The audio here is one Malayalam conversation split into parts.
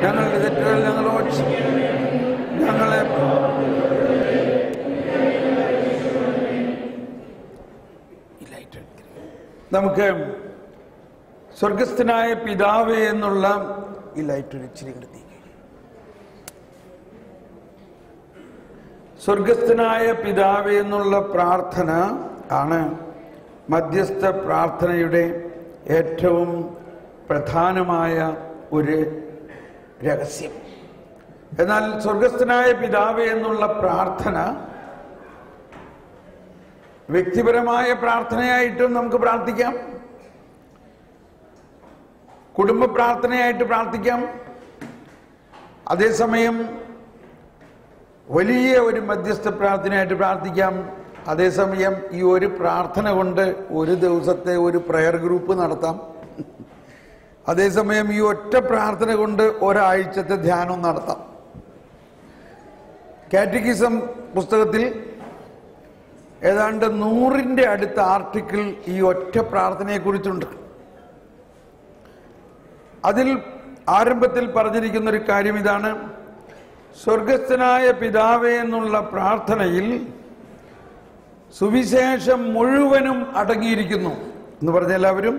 ഞങ്ങളുടെ തെറ്റുകൾ ഞങ്ങളോട് ഞങ്ങളെ നമുക്ക് സ്വർഗസ്ഥനായ പിതാവേ എന്നുള്ള ഈ ലൈറ്റ് ഇച്ചിരി എടുത്തി. സ്വർഗസ്ഥനായ പിതാവേ എന്നുള്ള പ്രാർത്ഥന ആണ് മധ്യസ്ഥ പ്രാർത്ഥനയുടെ ഏറ്റവും പ്രധാനമായ ഒരു രഹസ്യം. എന്നാൽ സ്വർഗസ്ഥനായ പിതാവേ എന്നുള്ള പ്രാർത്ഥന വ്യക്തിപരമായ പ്രാർത്ഥനയായിട്ടും നമുക്ക് പ്രാർത്ഥിക്കാം, കുടുംബ പ്രാർത്ഥനയായിട്ട് പ്രാർത്ഥിക്കാം. അതേസമയം വലിയ ഒരു മധ്യസ്ഥ പ്രാർത്ഥനയായിട്ട് പ്രാർത്ഥിക്കാം. അതേസമയം ഈ ഒരു പ്രാർത്ഥന കൊണ്ട് ഒരു ദിവസത്തെ ഒരു പ്രയർ ഗ്രൂപ്പ് നടത്താം. അതേസമയം ഈ ഒറ്റ പ്രാർത്ഥന കൊണ്ട് ഒരാഴ്ചത്തെ ധ്യാനം നടത്താം. കാറ്റഗിസം പുസ്തകത്തിൽ ഏതാണ്ട് 100ന്റെ അടുത്ത ആർട്ടിക്കിൾ ഈ ഒറ്റ പ്രാർത്ഥനയെക്കുറിച്ചുണ്ട്. അതിൽ ആരംഭത്തിൽ പറഞ്ഞിരിക്കുന്ന ഒരു കാര്യം ഇതാണ്: സ്വർഗസ്ഥനായ പിതാവേ എന്നുള്ള പ്രാർത്ഥനയിൽ സുവിശേഷം മുഴുവനും അടങ്ങിയിരിക്കുന്നു എന്ന് പറഞ്ഞ എല്ലാവരും,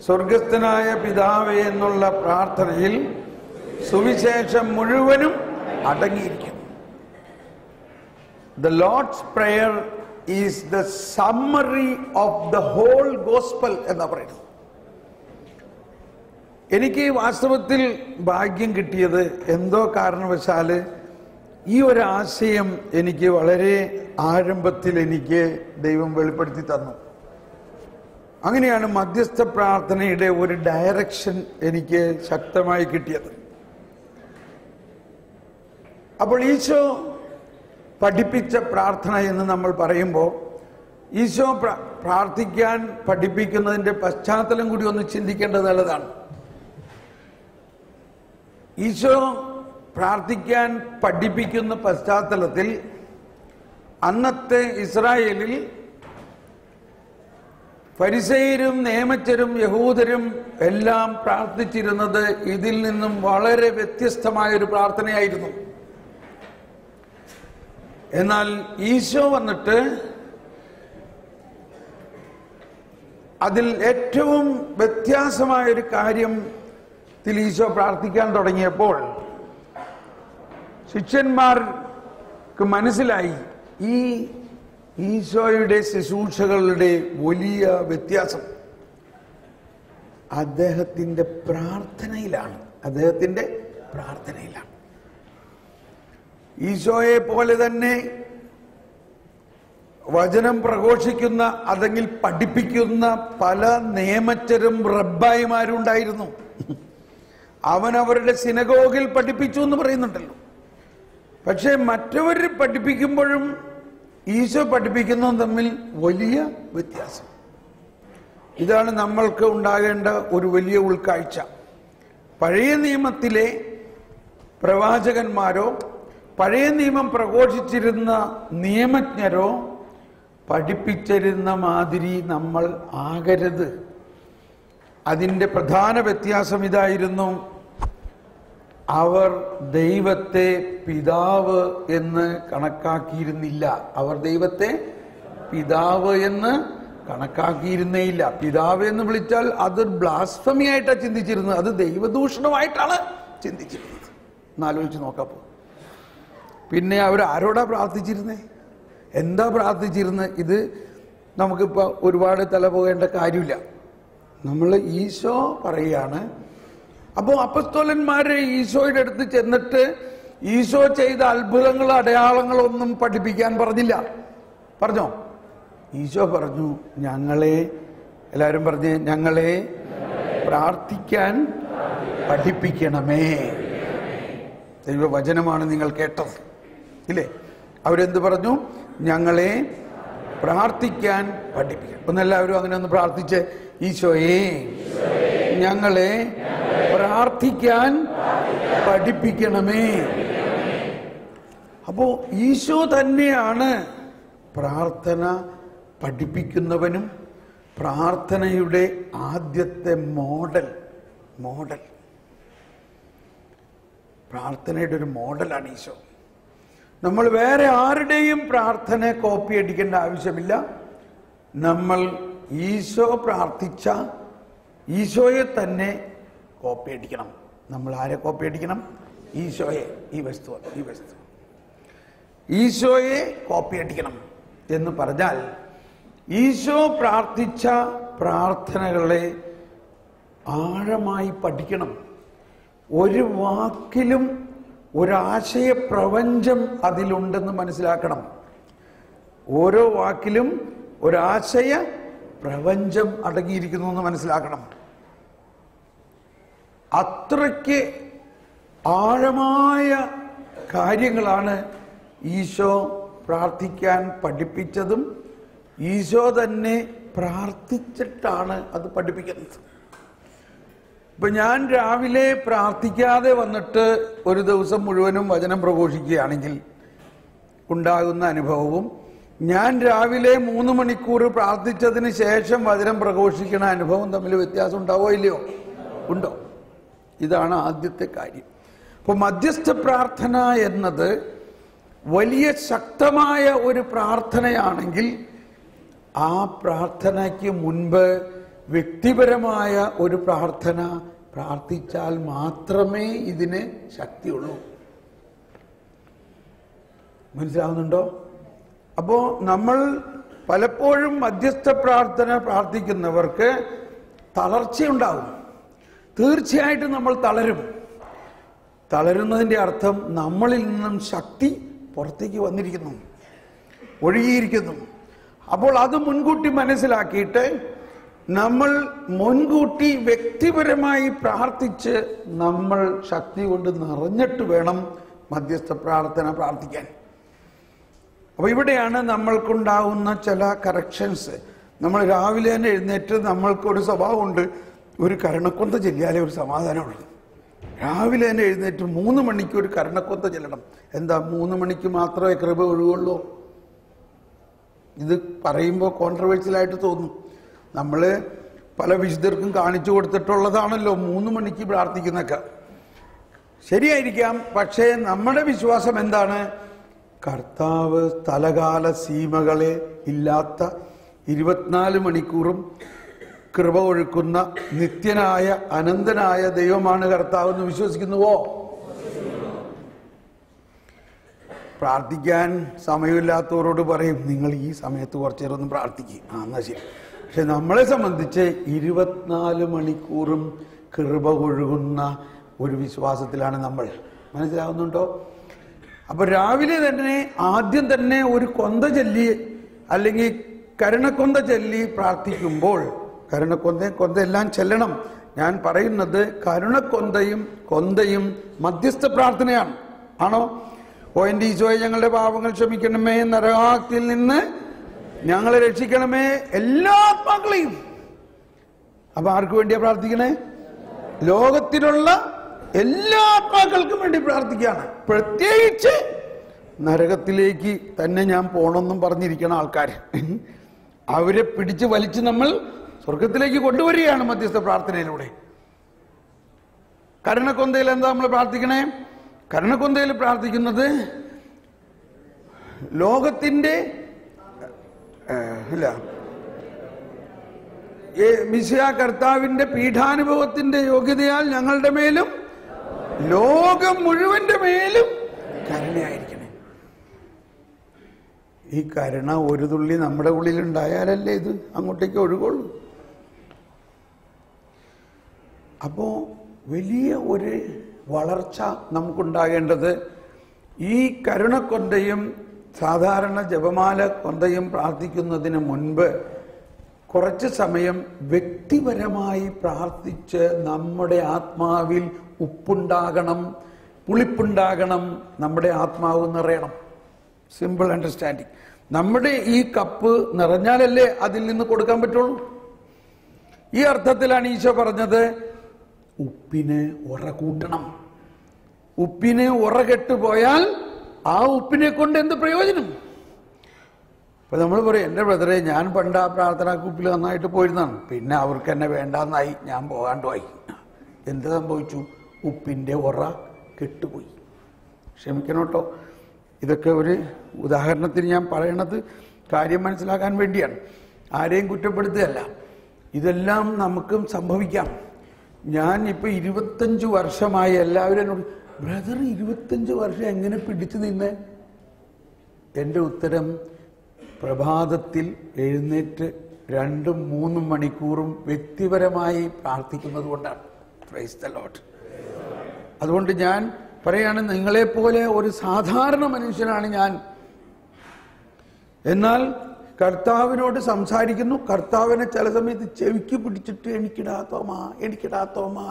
സ്വർഗസ്ഥനായ പിതാവേ എന്നുള്ള പ്രാർത്ഥനയിൽ സുവിശേഷം മുഴുവനും അടങ്ങിയിരിക്കുന്നു. The Lord's Prayer is the summary of the whole gospel എന്നാ പറയുന്നത്. എനിക്ക് വാസ്തവത്തിൽ ഭാഗ്യം കിട്ടിയത് എന്തോ കാരണവശാല് ഈ ഒരു ആശയം എനിക്ക് വളരെ ആരംഭത്തിൽ എനിക്ക് ദൈവം വെളിപ്പെടുത്തി തന്നു. അങ്ങനെയാണ് മധ്യസ്ഥ പ്രാർത്ഥനയുടെ ഒരു ഡയറക്ഷൻ എനിക്ക് ശക്തമായി കിട്ടിയത്. അപ്പോൾ ഈശോ പഠിപ്പിച്ച പ്രാർത്ഥന എന്ന് നമ്മൾ പറയുമ്പോൾ ഈശോ പ്രാർത്ഥിക്കാൻ പഠിപ്പിക്കുന്നതിൻ്റെ പശ്ചാത്തലം കൂടി ഒന്ന് ചിന്തിക്കേണ്ടത് നല്ലതാണ്. ഈശോ പ്രാർത്ഥിക്കാൻ പഠിപ്പിക്കുന്ന പശ്ചാത്തലത്തിൽ അന്നത്തെ ഇസ്രായേലിൽ ഫരിസേയരും നിയമജ്ഞരും യഹൂദരും എല്ലാം പ്രാർത്ഥിച്ചിരുന്നത് ഇതിൽ നിന്നും വളരെ വ്യത്യസ്തമായൊരു പ്രാർത്ഥനയായിരുന്നു. എന്നാൽ ഈശോ വന്നിട്ട് അതിൽ ഏറ്റവും വ്യത്യാസമായൊരു കാര്യത്തിൽ ഈശോ പ്രാർത്ഥിക്കാൻ തുടങ്ങിയപ്പോൾ ശിഷ്യന്മാർക്ക് മനസ്സിലായി ഈ ഈശോയുടെ ശുശ്രൂഷകളുടെ വലിയ വ്യത്യാസം അദ്ദേഹത്തിന്റെ പ്രാർത്ഥനയിലാണ്. ഈശോയെ പോലെ തന്നെ വചനം പ്രഘോഷിക്കുന്ന അല്ലെങ്കിൽ പഠിപ്പിക്കുന്ന പല നിയമജ്ഞരും റബ്ബായിമാരും ഉണ്ടായിരുന്നു. അവരവരുടെ സിനഗോഗിൽ പഠിപ്പിച്ചു എന്ന് പറയുന്നുണ്ടല്ലോ. പക്ഷെ മറ്റവർ പഠിപ്പിക്കുമ്പോഴും ഈശോ പഠിപ്പിക്കുന്നതും തമ്മിൽ വലിയ വ്യത്യാസം. ഇതാണ് നമ്മൾക്ക് ഉണ്ടാകേണ്ട ഒരു വലിയ ഉൾക്കാഴ്ച. പഴയ നിയമത്തിലെ പ്രവാചകന്മാരോ പഴയ നിയമം പ്രഘോഷിച്ചിരുന്ന നിയമജ്ഞരോ പഠിപ്പിച്ചിരുന്ന മാതിരി നമ്മൾ ആകരുത്. അതിൻ്റെ പ്രധാന വ്യത്യാസം ഇതായിരുന്നു: അവർ ദൈവത്തെ പിതാവ് എന്ന് കണക്കാക്കിയിരുന്നില്ല. അവർ ദൈവത്തെ പിതാവ് എന്ന് കണക്കാക്കിയിരുന്നേയില്ല. പിതാവ് എന്ന് വിളിച്ചാൽ അതൊരു ബ്ലാസ്ഫമി ആയിട്ടാണ് ചിന്തിച്ചിരുന്നത്. അത് ദൈവദൂഷണമായിട്ടാണ് ചിന്തിച്ചിരുന്നത്. എന്നാലോചിച്ച് നോക്കാം. പിന്നെ അവർ ആരോടാ പ്രാർത്ഥിച്ചിരുന്നേ? എന്താ പ്രാർത്ഥിച്ചിരുന്നത്? ഇത് നമുക്കിപ്പോൾ ഒരുപാട് തല പോകേണ്ട കാര്യമില്ല. നമ്മൾ ഈശോ പറയുകയാണ്. അപ്പോൾ അപ്പസ്തോലന്മാര് ഈശോയുടെ അടുത്ത് ചെന്നിട്ട് ഈശോ ചെയ്ത അത്ഭുതങ്ങൾ അടയാളങ്ങളൊന്നും പഠിപ്പിക്കാൻ പറഞ്ഞില്ല. പറഞ്ഞോ? ഈശോ പറഞ്ഞു, ഞങ്ങളെ, എല്ലാവരും പറഞ്ഞ്, ഞങ്ങളെ പ്രാർത്ഥിക്കാൻ പഠിപ്പിക്കണമേ. ദൈവവചനമാണ് നിങ്ങൾ കേട്ടത്, ഇല്ലേ? അവരെന്ത് പറഞ്ഞു? ഞങ്ങളെ പ്രാർത്ഥിക്കാൻ പഠിപ്പിക്കണം. ഒന്നെല്ലാവരും അങ്ങനെ ഒന്ന് പ്രാർത്ഥിച്ച്, ഈശോയെ ഞങ്ങളെ പ്രാർത്ഥിക്കാൻ പഠിപ്പിക്കണമേ. അപ്പോ ഈശോ തന്നെയാണ് പ്രാർത്ഥന പഠിപ്പിക്കുന്നവനും പ്രാർത്ഥനയുടെ ആദ്യത്തെ മോഡൽ. പ്രാർത്ഥനയുടെ ഒരു മോഡലാണ് ഈശോ. നമ്മൾ വേറെ ആരുടെയും പ്രാർത്ഥന കോപ്പി അടിക്കേണ്ട ആവശ്യമില്ല. നമ്മൾ ഈശോ പ്രാർത്ഥിച്ച ഈശോയെ തന്നെ കോപ്പി അടിക്കണം. നമ്മൾ ആരെ കോപ്പി അടിക്കണം? ഈശോയെ. ഈ വസ്തു ഈശോയെ കോപ്പി അടിക്കണം എന്ന് പറഞ്ഞാൽ ഈശോ പ്രാർത്ഥിച്ച പ്രാർത്ഥനകളെ ആഴമായി പഠിക്കണം. ഒരു വാക്കിലും ഒരാശയ പ്രപഞ്ചം അതിലുണ്ടെന്ന് മനസ്സിലാക്കണം. ഓരോ വാക്കിലും ഒരാശയ പ്രപഞ്ചം അടങ്ങിയിരിക്കുന്നു എന്ന് മനസ്സിലാക്കണം. അത്രയ്ക്ക് ആഴമായ കാര്യങ്ങളാണ് ഈശോ പ്രാർത്ഥിക്കാൻ പഠിപ്പിച്ചതും ഈശോ തന്നെ പ്രാർത്ഥിച്ചിട്ടാണ് അത് പഠിപ്പിക്കുന്നത്. ഇപ്പൊ ഞാൻ രാവിലെ പ്രാർത്ഥിക്കാതെ വന്നിട്ട് ഒരു ദിവസം മുഴുവനും വചനം പ്രഘോഷിക്കുകയാണെങ്കിൽ ഉണ്ടാകുന്ന അനുഭവവും ഞാൻ രാവിലെ 3 മണിക്കൂർ പ്രാർത്ഥിച്ചതിന് ശേഷം വചനം പ്രഘോഷിക്കുന്ന അനുഭവം തമ്മിൽ വ്യത്യാസം ഉണ്ടാവോ ഇല്ലയോ? ഉണ്ടോ? ഇതാണ് ആദ്യത്തെ കാര്യം. അപ്പോൾ മധ്യസ്ഥ പ്രാർത്ഥന എന്നത് വലിയ ശക്തമായ ഒരു പ്രാർത്ഥനയാണെങ്കിൽ ആ പ്രാർത്ഥനയ്ക്ക് മുൻപ് വ്യക്തിപരമായ ഒരു പ്രാർത്ഥന പ്രാർത്ഥിച്ചാൽ മാത്രമേ ഇതിന് ശക്തിയുള്ളൂ. മനസ്സിലാവുന്നുണ്ടോ? അപ്പോൾ നമ്മൾ പലപ്പോഴും മധ്യസ്ഥ പ്രാർത്ഥന പ്രാർത്ഥിക്കുന്നവർക്ക് തളർച്ചയുണ്ടാവും. തീർച്ചയായിട്ടും നമ്മൾ തളരുന്നതിൻ്റെ അർത്ഥം നമ്മളിൽ നിന്നും ശക്തി പുറത്തേക്ക് വന്നിരിക്കുന്നു, ഒഴുകിയിരിക്കുന്നു. അപ്പോൾ അത് മുൻകൂട്ടി മനസ്സിലാക്കിയിട്ട് നമ്മൾ മുൻകൂട്ടി വ്യക്തിപരമായി പ്രാർത്ഥിച്ച് നമ്മൾ ശക്തി കൊണ്ട് നിറഞ്ഞിട്ട് വേണം മധ്യസ്ഥ പ്രാർത്ഥന പ്രാർത്ഥിക്കാൻ. അപ്പോൾ ഇവിടെയാണ് നമ്മൾക്കുണ്ടാവുന്ന ചില കറക്ഷൻസ്. നമ്മൾ രാവിലെ തന്നെ എഴുന്നേറ്റ് നമ്മൾക്കൊരു സ്വഭാവമുണ്ട്, ഒരു കരുണക്കൊന്ത ചൊല്ലിയാലേ ഒരു സമാധാനമുള്ളൂ. രാവിലെ തന്നെ എഴുന്നേറ്റ് 3 മണിക്ക് ഒരു കരുണക്കൊന്ത ചെല്ലണം. എന്താ 3 മണിക്ക് മാത്രമേ കൃപ ഒഴുകുള്ളൂ? ഇത് പറയുമ്പോൾ കോൺട്രവേഴ്സ്യലായിട്ട് തോന്നും. നമ്മൾ പല വിശുദ്ധർക്കും കാണിച്ചു കൊടുത്തിട്ടുള്ളതാണല്ലോ 3 മണിക്ക് പ്രാർത്ഥിക്കുന്നൊക്കെ. ശരിയായിരിക്കാം. പക്ഷേ നമ്മുടെ വിശ്വാസം എന്താണ്? കർത്താവ് സ്ഥലകാല സീമകളെ ഇല്ലാത്ത 24 മണിക്കൂറും കൃപ ഒഴുക്കുന്ന നിത്യനായ അനന്തനായ ദൈവമാണ് കർത്താവ് എന്ന് വിശ്വസിക്കുന്നുവോ? പ്രാർത്ഥിക്കാൻ സമയമില്ലാത്തവരോട് പറയും, നിങ്ങൾ ഈ സമയത്ത് കുറച്ചു നേരം ഒന്ന് പ്രാർത്ഥിക്കുക. എന്നാ ശരി. പക്ഷെ നമ്മളെ സംബന്ധിച്ച് 24 മണിക്കൂറും കൃപ ഒഴുകുന്ന ഒരു വിശ്വാസത്തിലാണ് നമ്മൾ. മനസ്സിലാവുന്നുണ്ടോ? അപ്പൊ രാവിലെ തന്നെ ആദ്യം തന്നെ ഒരു കൊന്ത ചൊല്ലി അല്ലെങ്കിൽ കരുണക്കൊന്ത ചൊല്ലി പ്രാർത്ഥിക്കുമ്പോൾ, കൊന്ത എല്ലാം ചെല്ലണം. ഞാൻ പറയുന്നത് കരുണക്കൊന്തയും കൊന്തയും മധ്യസ്ഥ പ്രാർത്ഥനയാണ്. ആണോ? ഓ എൻ്റെ ഈശോയെ, ഞങ്ങളുടെ പാപങ്ങൾ ക്ഷമിക്കണമേ, നരകാഗ്നിയിൽ നിന്ന് ഞങ്ങളെ രക്ഷിക്കണമേ, എല്ലാ ആത്മാക്കളെയും. അപ്പൊ ആർക്ക് വേണ്ടിയാ പ്രാർത്ഥിക്കണേ? ലോകത്തിലുള്ള എല്ലാ ആത്മാക്കൾക്കും വേണ്ടി പ്രാർത്ഥിക്കുകയാണ്. പ്രത്യേകിച്ച് നരകത്തിലേക്ക് തന്നെ ഞാൻ പോണമെന്നും പറഞ്ഞിരിക്കുന്ന ആൾക്കാർ, അവരെ പിടിച്ച് വലിച്ച് നമ്മൾ സ്വർഗത്തിലേക്ക് കൊണ്ടുവരികയാണ് മധ്യസ്ഥ പ്രാർത്ഥനയിലൂടെ. കരുണക്കൊന്തയിൽ എന്താ നമ്മൾ പ്രാർത്ഥിക്കണേ? കരുണക്കൊന്തയിൽ പ്രാർത്ഥിക്കുന്നത് ലോകത്തിന്റെ മിശിഹ കർത്താവിന്റെ പീഠാനുഭവത്തിന്റെ യോഗ്യതയാൽ ഞങ്ങളുടെ മേലും ലോകം മുഴുവന്റെ മേലും കരുണയായിരിക്കണേ. ഈ കരുണ ഒരു തുള്ളി നമ്മുടെ ഉള്ളിൽ ഉണ്ടായാലല്ലേ ഇത് അങ്ങോട്ടേക്ക് ഒഴുകുള്ളൂ. അപ്പോ വലിയ ഒരു വളർച്ച നമുക്കുണ്ടാകേണ്ടത് ഈ കരുണക്കൊന്തയും സാധാരണ ജപമാല കൊന്തയും പ്രാർത്ഥിക്കുന്നതിന് മുൻപ് കുറച്ച് സമയം വ്യക്തിപരമായി പ്രാർത്ഥിച്ച് നമ്മുടെ ആത്മാവിൽ ഉപ്പുണ്ടാകണം, പുളിപ്പുണ്ടാകണം, നമ്മുടെ ആത്മാവ് നിറയണം. Simple understanding. നമ്മുടെ ഈ കപ്പ് നിറഞ്ഞാലല്ലേ അതിൽ നിന്ന് കൊടുക്കാൻ പറ്റുള്ളൂ. ഈ അർത്ഥത്തിലാണ് ഈശോ പറഞ്ഞത്, ഉപ്പിന് ഉറ കൂട്ടണം. ഉപ്പിന് ഉറ കെട്ടുപോയാൽ ആ ഉപ്പിനെ കൊണ്ട് എന്ത് പ്രയോജനം? അപ്പൊ നമ്മൾ പറയും, എൻ്റെ ബ്രദറെ, ഞാൻ പണ്ട് ആ പ്രാർത്ഥനാ ഗ്രൂപ്പിൽ നന്നായിട്ട് പോയിരുന്നാണ്, പിന്നെ അവർക്ക് എന്നെ വേണ്ടാന്നായി, ഞാൻ പോകാണ്ടുമായി. എന്ത് സംഭവിച്ചു? ഉപ്പിന്റെ ഉറ കെട്ടുപോയി. ക്ഷമിക്കണം കേട്ടോ, ഇതൊക്കെ ഒരു ഉദാഹരണത്തിന് ഞാൻ പറയണത് കാര്യം മനസ്സിലാക്കാൻ വേണ്ടിയാണ്, ആരെയും കുറ്റപ്പെടുത്തുകയല്ല. ഇതെല്ലാം നമുക്കും സംഭവിക്കാം. ഞാൻ ഇപ്പൊ 25 വർഷമായി. എല്ലാവരും എന്നോട്, ബ്രദർ 25 വർഷം എങ്ങനെ പിടിച്ചു നിന്നെ? എൻ്റെ ഉത്തരം, പ്രഭാതത്തിൽ എഴുന്നേറ്റ് 2-3 മണിക്കൂറും വ്യക്തിപരമായി പ്രാർത്ഥിക്കുന്നത് കൊണ്ടാണ്. Praise the Lord. അതുകൊണ്ട് ഞാൻ പറയാണ്, നിങ്ങളെപ്പോലെ ഒരു സാധാരണ മനുഷ്യനാണ് ഞാൻ. എന്നാൽ കർത്താവിനോട് സംസാരിക്കുന്നു. കർത്താവിനെ ചില സമയത്ത് ചെവിക്ക് പിടിച്ചിട്ട് എനിക്കിടാ തോമാ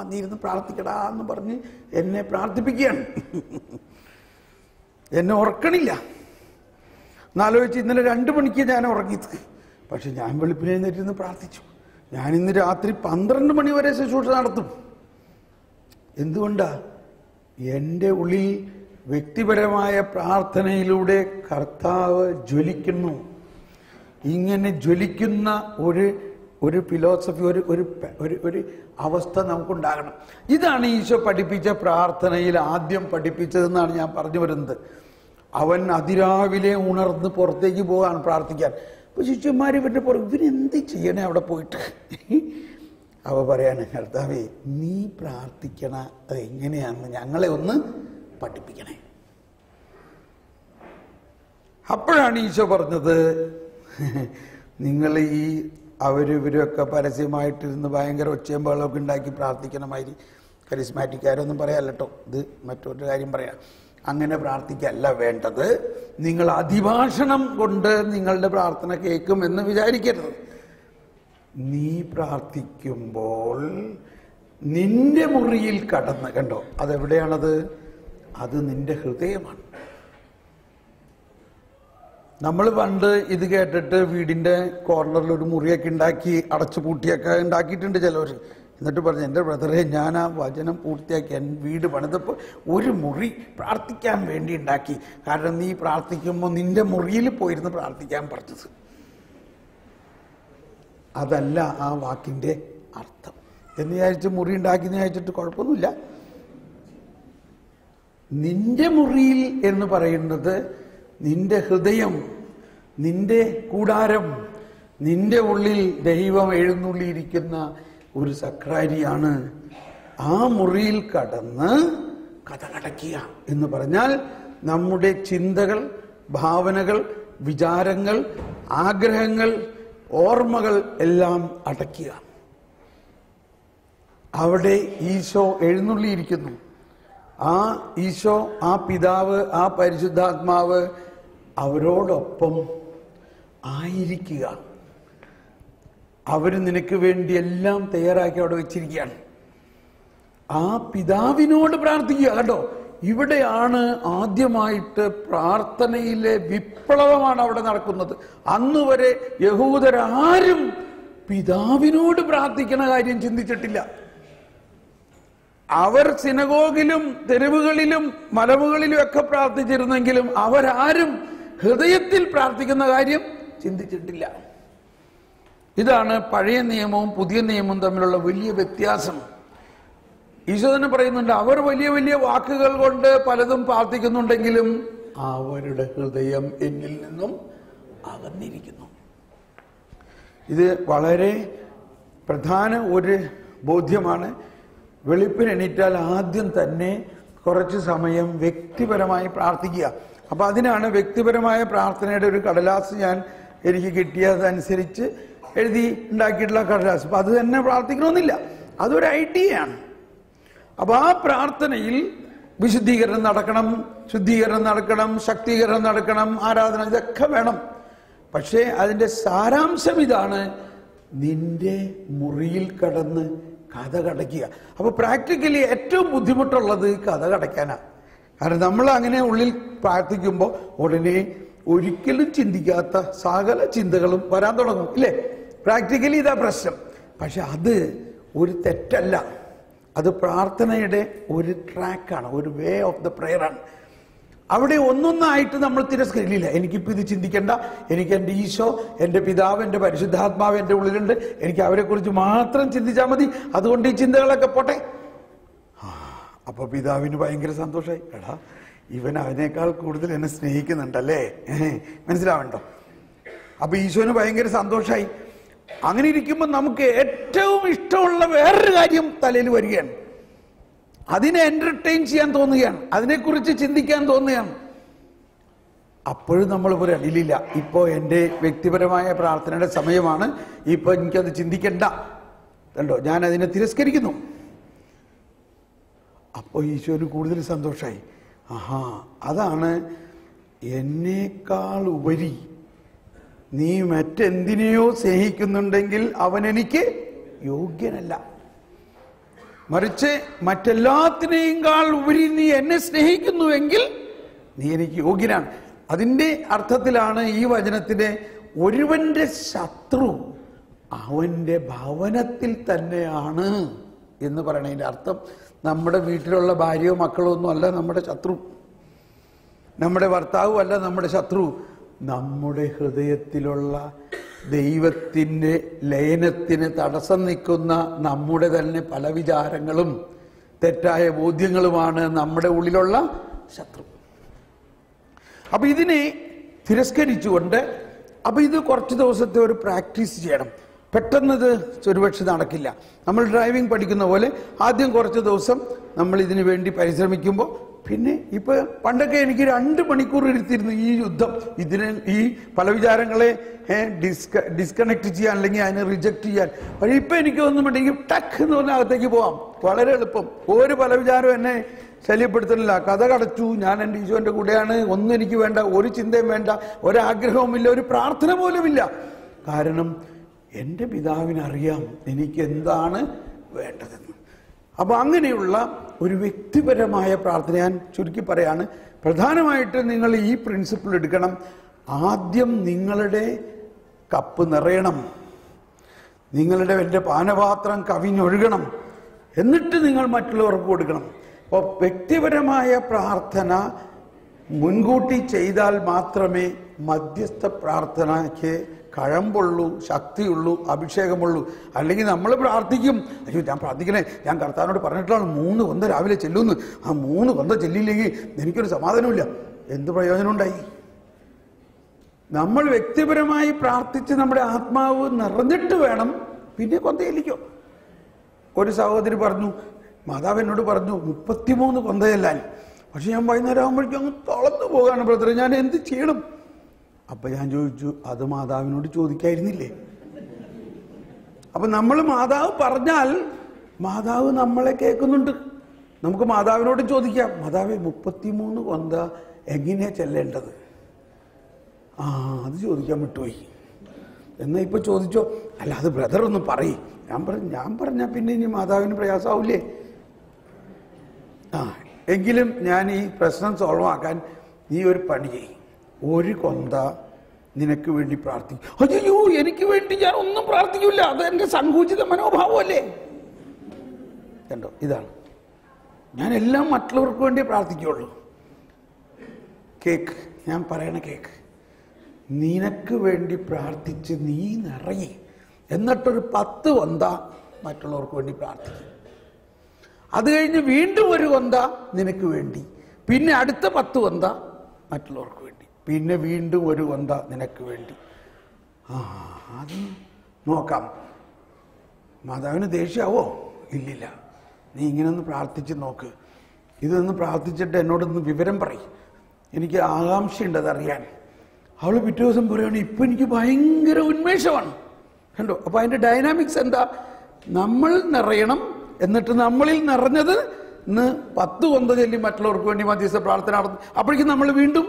നീ ഇരുന്ന് പ്രാർത്ഥിക്കടാ എന്ന് പറഞ്ഞ് എന്നെ പ്രാർത്ഥിപ്പിക്കുകയാണ്. എന്നെ ഉറക്കണില്ല. എന്നാലോചിച്ച് ഇന്നലെ 2 മണിക്ക് ഞാൻ ഉറങ്ങിയത്. പക്ഷെ ഞാൻ വെളുപ്പിനെ എഴുന്നേറ്റിരുന്ന് പ്രാർത്ഥിച്ചു. ഞാൻ ഇന്ന് രാത്രി 12 മണി വരെ ശുശ്രൂഷ നടത്തും. എന്തുകൊണ്ടാ? എൻ്റെ ഉള്ളിൽ വ്യക്തിപരമായ പ്രാർത്ഥനയിലൂടെ കർത്താവ് ജ്വലിക്കുന്നു. ഇങ്ങനെ ജ്വലിക്കുന്ന ഒരു ഫിലോസഫി, ഒരു അവസ്ഥ നമുക്കുണ്ടാകണം. ഇതാണ് ഈശോ പഠിപ്പിച്ച പ്രാർത്ഥനയിൽ ആദ്യം പഠിപ്പിച്ചതെന്നാണ് ഞാൻ പറഞ്ഞു വരുന്നത്. അവൻ അതിരാവിലെ ഉണർന്ന് പുറത്തേക്ക് പോകാൻ പ്രാർത്ഥിക്കാൻ. അപ്പൊ ശിഷ്യന്മാർ ഇവരുടെ ഇവരെന്ത് ചെയ്യണേ അവിടെ പോയിട്ട്? അവ പറയാണ്, കർത്താവേ നീ പ്രാർത്ഥിക്കണ അത് എങ്ങനെയാണെന്ന് ഞങ്ങളെ ഒന്ന് പഠിപ്പിക്കണേ. അപ്പോഴാണ് ഈശോ പറഞ്ഞത്, നിങ്ങൾ ഈ അവരിവരൊക്കെ പരസ്യമായിട്ടിരുന്ന് ഭയങ്കര ഒച്ചയും ബഹളമൊക്കെ ഉണ്ടാക്കി പ്രാർത്ഥിക്കണമാതിരി കരിസ്മാറ്റിക്കാരൊന്നും പറയാല്ല കേട്ടോ. ഇത് മറ്റൊരു കാര്യം പറയാം. അങ്ങനെ പ്രാർത്ഥിക്കല്ല വേണ്ടത്. നിങ്ങൾ അതിഭാഷണം കൊണ്ട് നിങ്ങളുടെ പ്രാർത്ഥന കേൾക്കുമെന്ന് വിചാരിക്കരുത്. നീ പ്രാർത്ഥിക്കുമ്പോൾ നിന്റെ മുറിയിൽ കടന്ന്, കണ്ടോ അതെവിടെയാണത്? അത് നിന്റെ ഹൃദയമാണ്. നമ്മൾ പണ്ട് ഇത് കേട്ടിട്ട് വീടിന്റെ കോർണറിൽ ഒരു മുറിയൊക്കെ ഉണ്ടാക്കി അടച്ചു പൂട്ടിയൊക്കെ ഉണ്ടാക്കിയിട്ടുണ്ട് ചിലവർ. എന്നിട്ട് പറഞ്ഞു, എൻ്റെ ബ്രദറെ ഞാൻ ആ വചനം പൂർത്തിയാക്കി വീട് പണിതപ്പോൾ ഒരു മുറി പ്രാർത്ഥിക്കാൻ വേണ്ടി ഉണ്ടാക്കി. കാരണം നീ പ്രാർത്ഥിക്കുമ്പോൾ നിന്റെ മുറിയിൽ പോയിരുന്ന് പ്രാർത്ഥിക്കാൻ പറഞ്ഞത്. അതല്ല ആ വാക്കിന്റെ അർത്ഥം. എന്ന് വിചാരിച്ച് മുറി ഉണ്ടാക്കി വിചാരിച്ചിട്ട് കുഴപ്പമൊന്നുമില്ല. നിന്റെ മുറിയിൽ എന്ന് പറയുന്നത് നിന്റെ ഹൃദയം, നിന്റെ കൂടാരം, നിന്റെ ഉള്ളിൽ ദൈവം എഴുന്നള്ളിയിരിക്കുന്ന ഒരു സക്രാരിയാണ്. ആ മുറിയിൽ കടന്ന് കഥകടക്കുക എന്ന് പറഞ്ഞാൽ നമ്മുടെ ചിന്തകൾ, ഭാവനകൾ, വിചാരങ്ങൾ, ആഗ്രഹങ്ങൾ, ഓർമ്മകൾ എല്ലാം അടയ്ക്കുക. അവിടെ ഈശോ എഴുന്നള്ളിയിരിക്കുന്നു. ആ ഈശോ, ആ പിതാവ്, ആ പരിശുദ്ധാത്മാവ് അവരോടൊപ്പം ആയിരിക്കുക. അവർ നിനക്ക് വേണ്ടി എല്ലാം തയ്യാറാക്കി അവിടെ വെച്ചിരിക്കുകയാണ്. ആ പിതാവിനോട് പ്രാർത്ഥിക്കുക. കേട്ടോ, ഇവിടെയാണ് ആദ്യമായിട്ട് പ്രാർത്ഥനയിലെ വിപ്ലവമാണ് അവിടെ നടക്കുന്നത്. അന്ന് വരെ യഹൂദരാരും പിതാവിനോട് പ്രാർത്ഥിക്കണ കാര്യം ചിന്തിച്ചിട്ടില്ല. അവർ സിനഗോഗിലും തെരുവുകളിലും മലമുകളിലും ഒക്കെ പ്രാർത്ഥിച്ചിരുന്നെങ്കിലും അവരാരും ഹൃദയത്തിൽ പ്രാർത്ഥിക്കുന്ന കാര്യം ചിന്തിച്ചിട്ടില്ല. ഇതാണ് പഴയ നിയമവും പുതിയ നിയമവും തമ്മിലുള്ള വലിയ വ്യത്യാസം. ഈശോ തന്നെ പറയുന്നുണ്ട്, അവർ വലിയ വലിയ വാക്കുകൾ കൊണ്ട് പലതും പ്രാർത്ഥിക്കുന്നുണ്ടെങ്കിലും അവരുടെ ഹൃദയം എന്നിൽ നിന്നും അകന്നിരിക്കുന്നു. ഇത് വളരെ പ്രധാന ഒരു ബോധ്യമാണ്. വെളുപ്പിന് എണീറ്റാൽ ആദ്യം തന്നെ കുറച്ച് സമയം വ്യക്തിപരമായി പ്രാർത്ഥിക്കുക. അപ്പൊ അതിനാണ് വ്യക്തിപരമായ പ്രാർത്ഥനയുടെ ഒരു കടലാസ് എനിക്ക് കിട്ടിയതനുസരിച്ച് എഴുതി ഉണ്ടാക്കിയിട്ടുള്ള കടലാസ്. അപ്പൊ അത് തന്നെ പ്രാർത്ഥിക്കണമെന്നില്ല, അതൊരു ഐഡിയയാണ്. അപ്പൊ ആ പ്രാർത്ഥനയിൽ വിശുദ്ധീകരണം നടക്കണം, ശുദ്ധീകരണം നടക്കണം, ശക്തീകരണം നടക്കണം, ആരാധന, ഇതൊക്കെ വേണം. പക്ഷേ അതിന്റെ സാരാംശം ഇതാണ്: നിന്റെ മുറിയിൽ കടന്ന് കഥ കടയ്ക്കുക. അപ്പൊ പ്രാക്ടിക്കലി ഏറ്റവും ബുദ്ധിമുട്ടുള്ളത് കഥ കടയ്ക്കാനാണ്. കാരണം നമ്മൾ അങ്ങനെ ഉള്ളിൽ പ്രാർത്ഥിക്കുമ്പോൾ ഉടനെ ഒരിക്കലും ചിന്തിക്കാത്ത സകല ചിന്തകളും വരാൻ തുടങ്ങും, ഇല്ലേ? പ്രാക്ടിക്കലി ഇതാ പ്രശ്നം. പക്ഷെ അത് ഒരു തെറ്റല്ല, അത് പ്രാർത്ഥനയുടെ ഒരു ട്രാക്കാണ്, ഒരു വേ ഓഫ് ദ പ്രെയർ ആണ്. അവിടെ ഒന്നൊന്നായിട്ട് നമ്മൾ തിരസ്കരിക്കില്ല. എനിക്കിപ്പോൾ ഇത് ചിന്തിക്കേണ്ട, എനിക്ക് എൻ്റെ ഈശോ, എൻ്റെ പിതാവ്, എൻ്റെ പരിശുദ്ധാത്മാവ് എൻ്റെ ഉള്ളിലുണ്ട്, എനിക്ക് അവരെക്കുറിച്ച് മാത്രം ചിന്തിച്ചാൽ മതി, അതുകൊണ്ട് ഈ ചിന്തകളൊക്കെ പോട്ടെ. അപ്പൊ പിതാവിന് ഭയങ്കര സന്തോഷമായി. എടാ, ഇവൻ അവനേക്കാൾ കൂടുതൽ എന്നെ സ്നേഹിക്കുന്നുണ്ടല്ലേ, മനസ്സിലാവണ്ടോ? അപ്പൊ ഈശോന് ഭയങ്കര സന്തോഷമായി. അങ്ങനെ ഇരിക്കുമ്പോൾ നമുക്ക് ഏറ്റവും ഇഷ്ടമുള്ള വേറൊരു കാര്യം തലയിൽ വരികയാണ്. അതിനെ എന്റർടൈൻ ചെയ്യാൻ തോന്നുകയാണ്, അതിനെക്കുറിച്ച് ചിന്തിക്കാൻ തോന്നുകയാണ്. അപ്പോഴും നമ്മൾ പറയാം, ഇല്ലില്ല, ഇപ്പോൾ എൻ്റെ വ്യക്തിപരമായ പ്രാർത്ഥനയുടെ സമയമാണ്, ഇപ്പൊ എനിക്കത് ചിന്തിക്കണ്ട, കണ്ടോ, ഞാൻ അതിനെ തിരസ്കരിക്കുന്നു. അപ്പോൾ ഈശോന് കൂടുതൽ സന്തോഷമായി. ആഹാ, അതാണ് എന്നേക്കാൾ ഉപരി നീ മറ്റെന്തിനെയോ സ്നേഹിക്കുന്നുണ്ടെങ്കിൽ അവൻ എനിക്ക് യോഗ്യനല്ല, മറിച്ച് മറ്റെല്ലാത്തിനെയും ഉപരി നീ എന്നെ സ്നേഹിക്കുന്നുവെങ്കിൽ നീ എനിക്ക് യോഗ്യനാണ്. അതിൻ്റെ അർത്ഥത്തിലാണ് ഈ വചനത്തിലെ ഒരുവന്റെ ശത്രു അവന്റെ ഭവനത്തിൽ തന്നെയാണ് എന്ന് പറയണതിൻ്റെ അർത്ഥം നമ്മുടെ വീട്ടിലുള്ള ഭാര്യയോ മക്കളോ ഒന്നും അല്ല നമ്മുടെ ശത്രു, നമ്മുടെ ഭർത്താവും അല്ല നമ്മുടെ ശത്രു. നമ്മുടെ ഹൃദയത്തിലുള്ള ദൈവത്തിൻ്റെ ലയനത്തിന് തടസ്സം നിൽക്കുന്ന നമ്മുടെ തന്നെ പല വിചാരങ്ങളും തെറ്റായ ബോധ്യങ്ങളുമാണ് നമ്മുടെ ഉള്ളിലുള്ള ശത്രു. അപ്പൊ ഇതിനെ തിരസ്കരിച്ചുകൊണ്ട്, അപ്പൊ ഇത് കുറച്ച് ദിവസത്തെ ഒരു പ്രാക്ടീസ് ചെയ്യണം. പെട്ടെന്നത് ഒരുപക്ഷെ നടക്കില്ല. നമ്മൾ ഡ്രൈവിംഗ് പഠിക്കുന്ന പോലെ ആദ്യം കുറച്ച് ദിവസം നമ്മൾ ഇതിനു വേണ്ടി പരിശ്രമിക്കുമ്പോൾ, പിന്നെ ഇപ്പൊ പണ്ടൊക്കെ എനിക്ക് 2 മണിക്കൂർ ഇരുത്തിയിരുന്നു ഈ യുദ്ധം, ഇതിന് ഈ പല വിചാരങ്ങളെ ഡിസ്കണക്ട് ചെയ്യാൻ, അല്ലെങ്കിൽ അതിനെ റിജക്ട് ചെയ്യാൻ. പക്ഷെ ഇപ്പൊ എനിക്ക് ഒന്നുമുണ്ടെങ്കിൽ ടക്ക് എന്ന് പറഞ്ഞാൽ അകത്തേക്ക് പോവാം, വളരെ എളുപ്പം. ഒരു പല വിചാരം എന്നെ ശല്യപ്പെടുത്തുന്നില്ല. കഥ കടച്ചു, ഞാൻ എൻ്റെ ഈശോന്റെ കൂടെയാണ്, ഒന്നും എനിക്ക് വേണ്ട, ഒരു ചിന്തയും വേണ്ട, ഒരാഗ്രഹവുമില്ല, ഒരു പ്രാർത്ഥന പോലുമില്ല. കാരണം എൻ്റെ പിതാവിനറിയാം എനിക്ക് എന്താണ് വേണ്ടതെന്ന്. അപ്പൊ അങ്ങനെയുള്ള ഒരു വ്യക്തിപരമായ പ്രാർത്ഥന ഞാൻ ചുരുക്കി പറയാണ്. പ്രധാനമായിട്ട് നിങ്ങൾ ഈ പ്രിൻസിപ്പിൾ എടുക്കണം. ആദ്യം നിങ്ങളുടെ കപ്പ് നിറയണം, നിങ്ങളുടെ എൻ്റെ പാനപാത്രം കവിഞ്ഞൊഴുകണം, എന്നിട്ട് നിങ്ങൾ മറ്റുള്ളവർക്ക് കൊടുക്കണം. അപ്പോൾ വ്യക്തിപരമായ പ്രാർത്ഥന മുൻകൂട്ടി ചെയ്താൽ മാത്രമേ മധ്യസ്ഥ പ്രാർത്ഥനയ്ക്ക് കഴമ്പുള്ളൂ, ശക്തിയുള്ളൂ, അഭിഷേകമുള്ളൂ. അല്ലെങ്കിൽ നമ്മൾ പ്രാർത്ഥിക്കും, അയ്യോ ഞാൻ പ്രാർത്ഥിക്കണേ, ഞാൻ കർത്താവിനോട് പറഞ്ഞിട്ടാണ് 3 കൊന്ത രാവിലെ ചെല്ലുന്നു, ആ 3 കൊന്ത ചെല്ലിയില്ലെങ്കിൽ എനിക്കൊരു സമാധാനമില്ല. എന്ത് പ്രയോജനം ഉണ്ടായി? നമ്മൾ വ്യക്തിപരമായി പ്രാർത്ഥിച്ച് നമ്മുടെ ആത്മാവ് നിറഞ്ഞിട്ട് വേണം പിന്നെ കൊന്ത ചെല്ലിക്കോ. ഒരു സഹോദരി പറഞ്ഞു, മാതാവ് എന്നോട് പറഞ്ഞു 33 കൊന്ത ചെല്ലാൻ, പക്ഷെ ഞാൻ വൈകുന്നേരം ആകുമ്പോഴേക്കും അങ്ങ് തളർന്നു പോകാണ് ബ്രദറെ, ഞാൻ എന്ത് ചെയ്യണം? അപ്പൊ ഞാൻ ചോദിച്ചു, അത് മാതാവിനോട് ചോദിക്കായിരുന്നില്ലേ? അപ്പൊ നമ്മൾ മാതാവ് പറഞ്ഞാൽ മാതാവ് നമ്മളെ കേൾക്കുന്നുണ്ട്. നമുക്ക് മാതാവിനോട് ചോദിക്കാം, മാതാവേ 33 കൊന്ത എങ്ങനെയാ ചെല്ലേണ്ടത്? അത് ചോദിക്കാൻ വിട്ടുപോയി. എന്നാ ഇപ്പൊ ചോദിച്ചോ. അല്ല, അത് ബ്രദർ ഒന്ന് പറയും. ഞാൻ പറഞ്ഞാൽ പിന്നെ ഇനി മാതാവിന് പ്രയാസമാവില്ലേ? എങ്കിലും ഞാൻ ഈ പ്രശ്നം സോൾവ് ആക്കാൻ നീ ഒരു പണി ചെയ്യും, 1 കൊന്ത നിനക്ക് വേണ്ടി പ്രാർത്ഥിക്കും. അയ്യോ, എനിക്ക് വേണ്ടി ഞാൻ ഒന്നും പ്രാർത്ഥിക്കില്ല, അത് എൻ്റെ സങ്കുചിത മനോഭാവമല്ലേ? കണ്ടോ, ഇതാണ് ഞാൻ എല്ലാം മറ്റുള്ളവർക്ക് വേണ്ടി പ്രാർത്ഥിക്കുള്ളൂ. കേക്ക്, ഞാൻ പറയണ കേക്ക്, നിനക്ക് വേണ്ടി പ്രാർത്ഥിച്ച് നീ നിറയെ, എന്നിട്ടൊരു 10 കൊന്ത മറ്റുള്ളവർക്ക് വേണ്ടി പ്രാർത്ഥിക്കും. അത് കഴിഞ്ഞ് വീണ്ടും 1 കൊന്ത നിനക്ക് വേണ്ടി, പിന്നെ അടുത്ത 10 കൊന്ത മറ്റുള്ളവർക്ക് വേണ്ടി, പിന്നെ വീണ്ടും 1 കൊന്ത നിനക്ക് വേണ്ടി. അത് നോക്കാം. മാതാവിന് ദേഷ്യാവോ? ഇല്ലില്ല. നീ ഇങ്ങനെ ഒന്ന് പ്രാർത്ഥിച്ച് നോക്ക്, ഇതൊന്ന് പ്രാർത്ഥിച്ചിട്ട് എന്നോടൊന്ന് വിവരം പറയും, എനിക്ക് ആകാംക്ഷയുണ്ട് അതറിയാൻ. അവൾ പിറ്റേ ദിവസം പറയുകയാണ്, ഇപ്പം എനിക്ക് ഭയങ്കര ഉന്മേഷമാണ്. കണ്ടോ? അപ്പം അതിൻ്റെ ഡൈനാമിക്സ് എന്താ? നമ്മൾ നിറയണം, എന്നിട്ട് നമ്മളിൽ നിറഞ്ഞത് 10 കൊന്ത ചൊല്ലി മറ്റുള്ളവർക്ക് വേണ്ടി മധ്യസ്ഥ പ്രാർത്ഥന നടന്നു. അപ്പോഴേക്കും നമ്മൾ വീണ്ടും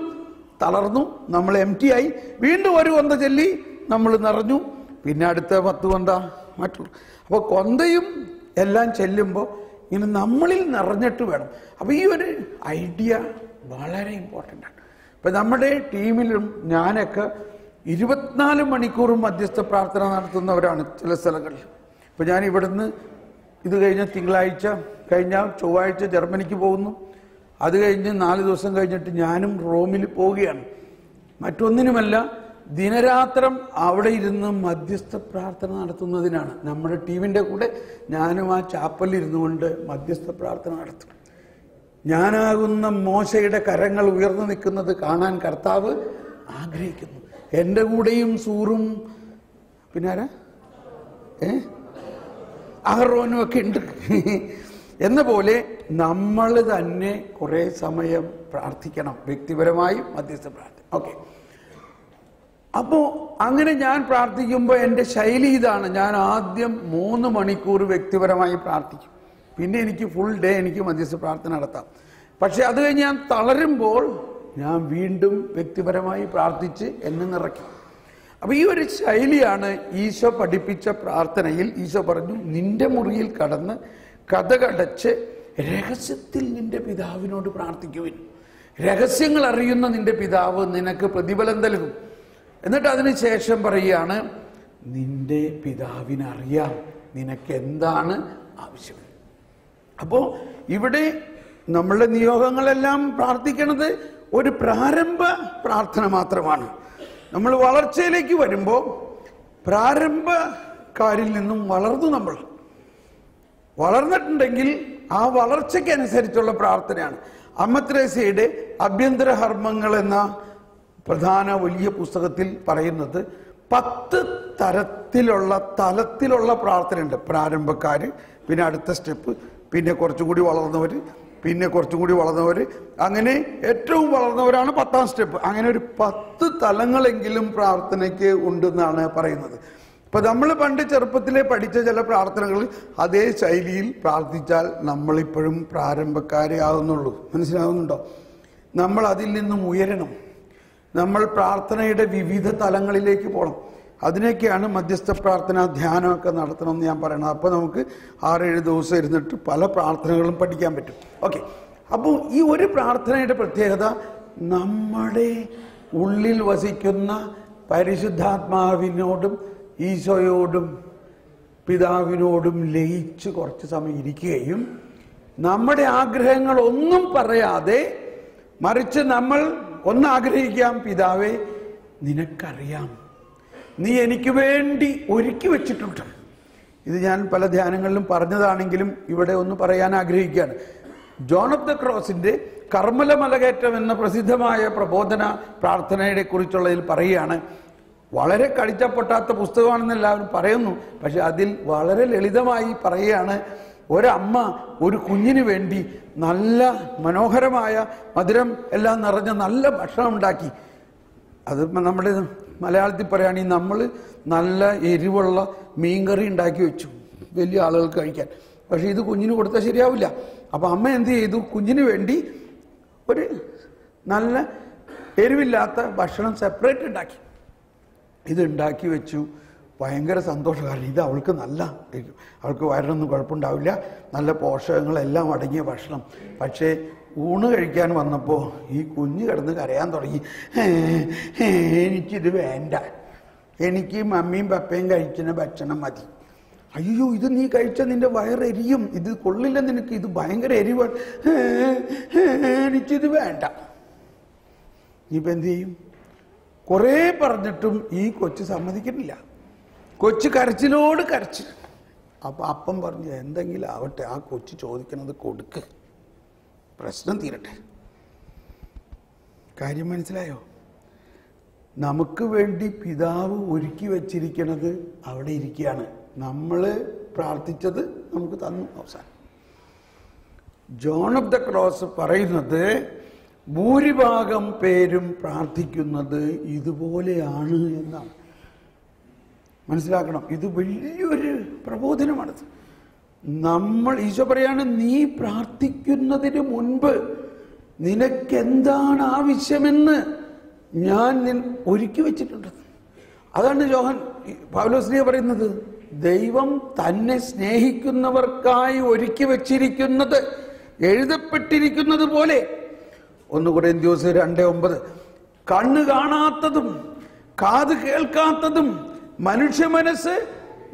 തളർന്നു, നമ്മൾ എംറ്റി ആയി. വീണ്ടും 1 കൊന്ത ചൊല്ലി നമ്മൾ നിറഞ്ഞു, പിന്നെ അടുത്ത 10 കൊന്ത മറ്റുള്ള. അപ്പോൾ കൊന്തയും എല്ലാം ചെല്ലുമ്പോൾ ഇങ്ങനെ നമ്മളിൽ നിറഞ്ഞിട്ട് വേണം. അപ്പോൾ ഈ ഒരു ഐഡിയ വളരെ ഇമ്പോർട്ടൻ്റ് ആണ്. ഇപ്പം നമ്മുടെ ടീമിലും ഞാനൊക്കെ 24 മണിക്കൂറും മധ്യസ്ഥ പ്രാർത്ഥന നടത്തുന്നവരാണ് ചില സ്ഥലങ്ങളിൽ. ഇപ്പം ഞാൻ ഇവിടുന്ന് ഇത് കഴിഞ്ഞ തിങ്കളാഴ്ച കഴിഞ്ഞാൽ ചൊവ്വാഴ്ച ജർമ്മനിക്ക് പോകുന്നു. അത് കഴിഞ്ഞ് 4 ദിവസം കഴിഞ്ഞിട്ട് ഞാനും റോമിൽ പോവുകയാണ്. മറ്റൊന്നിനുമല്ല, ദിനരാത്രം അവിടെ ഇരുന്ന് മധ്യസ്ഥ പ്രാർത്ഥന നടത്തുന്നതിനാണ്. നമ്മുടെ ടീമിൻ്റെ കൂടെ ഞാനും ആ ചാപ്പലിൽ ഇരുന്നു കൊണ്ട് മധ്യസ്ഥ പ്രാർത്ഥന നടത്തും. ഞാനാകുന്ന മോശയുടെ കരങ്ങൾ ഉയർന്നു നിൽക്കുന്നത് കാണാൻ കർത്താവ് ആഗ്രഹിക്കുന്നു. എൻ്റെ കൂടെയും സൂറും പിന്നെ ആരാ അഹറോനും ഒക്കെ ഉണ്ട് എന്ന പോലെ നമ്മൾ തന്നെ കുറെ സമയം പ്രാർത്ഥിക്കണം, വ്യക്തിപരമായും മധ്യസ്ഥ പ്രാർത്ഥന. ഓക്കെ, അപ്പോ അങ്ങനെ ഞാൻ പ്രാർത്ഥിക്കുമ്പോൾ എൻ്റെ ശൈലി ഇതാണ്. ഞാൻ ആദ്യം 3 മണിക്കൂർ വ്യക്തിപരമായി പ്രാർത്ഥിക്കും. പിന്നെ എനിക്ക് ഫുൾ ഡേ എനിക്ക് മധ്യസ്ഥ പ്രാർത്ഥന നടത്താം. പക്ഷെ അത് കഴിഞ്ഞ് ഞാൻ തളരുമ്പോൾ ഞാൻ വീണ്ടും വ്യക്തിപരമായി പ്രാർത്ഥിച്ച് എന്നെ നിറയ്ക്കും. അപ്പൊ ഈ ഒരു ശൈലിയാണ് ഈശോ പഠിപ്പിച്ച പ്രാർത്ഥനയിൽ. ഈശോ പറഞ്ഞു, നിന്റെ മുറിയിൽ കടന്ന് കതകടച്ച് രഹസ്യത്തിൽ നിന്റെ പിതാവിനോട് പ്രാർത്ഥിക്കുവിൻ. രഹസ്യങ്ങൾ അറിയുന്ന നിന്റെ പിതാവ് നിനക്ക് പ്രതിഫലം നൽകും. എന്നിട്ട് അതിന് ശേഷം പറയുകയാണ്, നിന്റെ പിതാവിനറിയാം നിനക്ക് എന്താണ് ആവശ്യം. അപ്പോ ഇവിടെ നമ്മളുടെ നിയോഗങ്ങളെല്ലാം പ്രാർത്ഥിക്കുന്നത് ഒരു പ്രാരംഭ പ്രാർത്ഥന മാത്രമാണ്. നമ്മൾ വളർച്ചയിലേക്ക് വരുമ്പോൾ പ്രാരംഭക്കാരിൽ നിന്നും നമ്മൾ വളർന്നിട്ടുണ്ടെങ്കിൽ ആ വളർച്ചയ്ക്കനുസരിച്ചുള്ള പ്രാർത്ഥനയാണ്. അമ്മ ത്രേസ്യയുടെ ആഭ്യന്തര ഹർമ്മങ്ങൾ എന്ന പ്രധാന വലിയ പുസ്തകത്തിൽ പറയുന്നത് 10 തലത്തിലുള്ള പ്രാർത്ഥനയുണ്ട്. പ്രാരംഭക്കാര്, പിന്നെ അടുത്ത സ്റ്റെപ്പ്, പിന്നെ കുറച്ചുകൂടി വളർന്നവര്, പിന്നെ കുറച്ചുകൂടി വളർന്നവര്, അങ്ങനെ ഏറ്റവും വളർന്നവരാണ് 10ാം സ്റ്റെപ്പ്. അങ്ങനെ ഒരു 10 തലങ്ങളെങ്കിലും പ്രാർത്ഥനയ്ക്ക് ഉണ്ടെന്നാണ് പറയുന്നത്. ഇപ്പൊ നമ്മൾ പണ്ട് ചെറുപ്പത്തിലെ പഠിച്ച ചില പ്രാർത്ഥനകൾ അതേ ശൈലിയിൽ പ്രാർത്ഥിച്ചാൽ നമ്മളിപ്പോഴും പ്രാരംഭക്കാരെ ആകുന്നുള്ളൂ. മനസ്സിലാകുന്നുണ്ടോ? നമ്മൾ അതിൽ നിന്നും ഉയരണം. നമ്മൾ പ്രാർത്ഥനയുടെ വിവിധ തലങ്ങളിലേക്ക് പോകണം. അതിനൊക്കെയാണ് മധ്യസ്ഥ പ്രാർത്ഥന ധ്യാനമൊക്കെ നടത്തണം എന്ന് ഞാൻ പറയണത്. അപ്പോൾ നമുക്ക് 6-7 ദിവസം ഇരുന്നിട്ട് പല പ്രാർത്ഥനകളും പഠിക്കാൻ പറ്റും. ഓക്കെ, അപ്പോൾ ഈ ഒരു പ്രാർത്ഥനയുടെ പ്രത്യേകത നമ്മുടെ ഉള്ളിൽ വസിക്കുന്ന പരിശുദ്ധാത്മാവിനോടും ഈശോയോടും പിതാവിനോടും ലയിച്ച് കുറച്ച് സമയം ഇരിക്കുകയും നമ്മുടെ ആഗ്രഹങ്ങൾ ഒന്നും പറയാതെ, മറിച്ച് നമ്മൾ ഒന്നാഗ്രഹിക്കാം, പിതാവേ നിനക്കറിയാം, നീ എനിക്ക് വേണ്ടി ഒരുക്കി വെച്ചിട്ടുണ്ട്. ഇത് ഞാൻ പല ധ്യാനങ്ങളിലും പറഞ്ഞതാണെങ്കിലും ഇവിടെ ഒന്ന് പറയാൻ ആഗ്രഹിക്കുകയാണ്. ജോൺ ഓഫ് ദ ക്രോസിന്റെ കർമ്മല മലകയറ്റം എന്ന പ്രസിദ്ധമായ പ്രബോധന പ്രാർത്ഥനയെ കുറിച്ചുള്ളതിൽ പറയുകയാണ്. വളരെ കടിച്ചപ്പൊട്ടാത്ത പുസ്തകമാണെന്ന് എല്ലാവരും പറയുന്നു. പക്ഷെ അതിൽ വളരെ ലളിതമായി പറയുകയാണ്, ഒരമ്മ ഒരു കുഞ്ഞിന് വേണ്ടി നല്ല മനോഹരമായ മധുരം എല്ലാം നിറഞ്ഞ നല്ല ഭക്ഷണം ഉണ്ടാക്കി. അത് നമ്മുടെ മലയാളത്തിൽ പറയുകയാണെങ്കിൽ നമ്മൾ നല്ല എരിവുള്ള മീൻകറി ഉണ്ടാക്കി വെച്ചു വലിയ ആളുകൾക്ക് കഴിക്കാൻ. പക്ഷെ ഇത് കുഞ്ഞിന് കൊടുത്താൽ ശരിയാവില്ല. അപ്പൊ അമ്മ എന്ത് ചെയ്തു? കുഞ്ഞിന് വേണ്ടി ഒരു നല്ല എരിവില്ലാത്ത ഭക്ഷണം സെപ്പറേറ്റ് ഉണ്ടാക്കി. ഇത് ഉണ്ടാക്കി വെച്ചു. ഭയങ്കര സന്തോഷമാണ്. ഇത് അവൾക്ക് നല്ല, അവൾക്ക് വയറിനൊന്നും കുഴപ്പമുണ്ടാവില്ല, നല്ല പോഷകങ്ങളെല്ലാം അടങ്ങിയ ഭക്ഷണം. പക്ഷേ ഊണ് കഴിക്കാൻ വന്നപ്പോൾ ഈ കുഞ്ഞ് കിടന്ന് കരയാൻ തുടങ്ങി. എനിക്കിത് വേണ്ട, എനിക്ക് മമ്മിയും പപ്പയും കഴിക്കുന്ന ഭക്ഷണം മതി. അയ്യോ, ഇത് നീ കഴിച്ച നിന്റെ വയറെരിയും, ഇത് കൊള്ളില്ല നിനക്ക്, ഇത് ഭയങ്കര എരിവാണ്, എനിക്കിത് വേണ്ട. ഇനിയിപ്പോൾ എന്ത് ചെയ്യും? കുറേ പറഞ്ഞിട്ടും ഈ കൊച്ചു സമ്മതിക്കുന്നില്ല. കൊച്ചു കരച്ചിലോട് കരച്ചിൽ. അപ്പം അപ്പം പറഞ്ഞു, എന്തെങ്കിലും ആവട്ടെ, ആ കൊച്ചു ചോദിക്കുന്നത് കൊടുക്ക്, പ്രശ്നം തീരട്ടെ. കാര്യം മനസ്സിലായോ? നമുക്ക് വേണ്ടി പിതാവ് ഒരുക്കി വച്ചിരിക്കുന്നത് അവിടെ ഇരിക്കുകയാണ്. നമ്മൾ പ്രാർത്ഥിച്ചത് നമുക്ക് തന്നു. അവസാനം ജോൺ ഓഫ് ദ ക്രോസ് പറയുന്നത്, ഭൂരിഭാഗം പേരും പ്രാർത്ഥിക്കുന്നത് ഇതുപോലെയാണ് എന്നാണ്. മനസ്സിലാക്കണം, ഇത് വലിയൊരു പ്രബോധനമാണിത്. നമ്മൾ, ഈശോ പറയാണ്, നീ പ്രാർത്ഥിക്കുന്നതിന് മുൻപ് നിനക്കെന്താണ് ആവശ്യമെന്ന് ഞാൻ ഒരുക്കി വെച്ചിട്ടുണ്ട്. അതാണ് പൗലോസ്ലീഹ പറയുന്നത്, ദൈവം തന്നെ സ്നേഹിക്കുന്നവർക്കായി ഒരുക്കി വെച്ചിരിക്കുന്നത് എഴുതപ്പെട്ടിരിക്കുന്നത് പോലെ. 1 കൊരിന്ത്യർ 2:9, കണ്ണ് കാണാത്തതും കാത് കേൾക്കാത്തതും മനുഷ്യ മനസ്സ്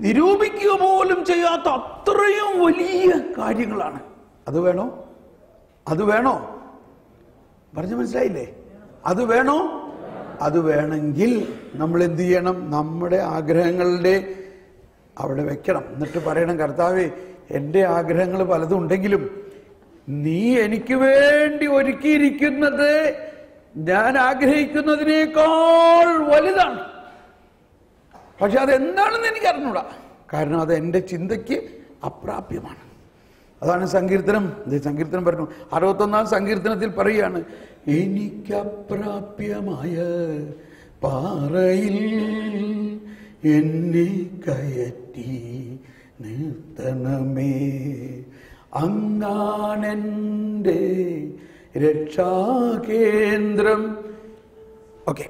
നിരൂപിക്കുക പോലും ചെയ്യാത്ത അത്രയും വലിയ കാര്യങ്ങളാണ്. അത് വേണോ? അത് വേണോ? പറഞ്ഞു മനസ്സിലായില്ലേ? അത് വേണോ? അത് വേണമെങ്കിൽ നമ്മൾ എന്ത് ചെയ്യണം? നമ്മുടെ ആഗ്രഹങ്ങളുടെ അവിടെ വെക്കണം. എന്നിട്ട് പറയണം, കർത്താവേ, എൻ്റെ ആഗ്രഹങ്ങൾ പലതും ഉണ്ടെങ്കിലും നീ എനിക്ക് വേണ്ടി ഒരുക്കിയിരിക്കുന്നത് ഞാൻ ആഗ്രഹിക്കുന്നതിനേക്കാൾ വലുതാണ്. പക്ഷെ അതെന്താണെന്ന് എനിക്ക് അറിഞ്ഞൂടാ, കാരണം അത് എൻ്റെ ചിന്തയ്ക്ക് അപ്രാപ്യമാണ്. അതാണ് സങ്കീർത്തനം പറഞ്ഞു. 61-ാം സങ്കീർത്തനത്തിൽ പറയുകയാണ്, എനിക്കപ്രാപ്യമായ പാറയിൽ എന്നെ കയറ്റി നിർത്തണമേ, അങ്ങാണെൻ്റെ രക്ഷാകേന്ദ്രം. ഓക്കെ,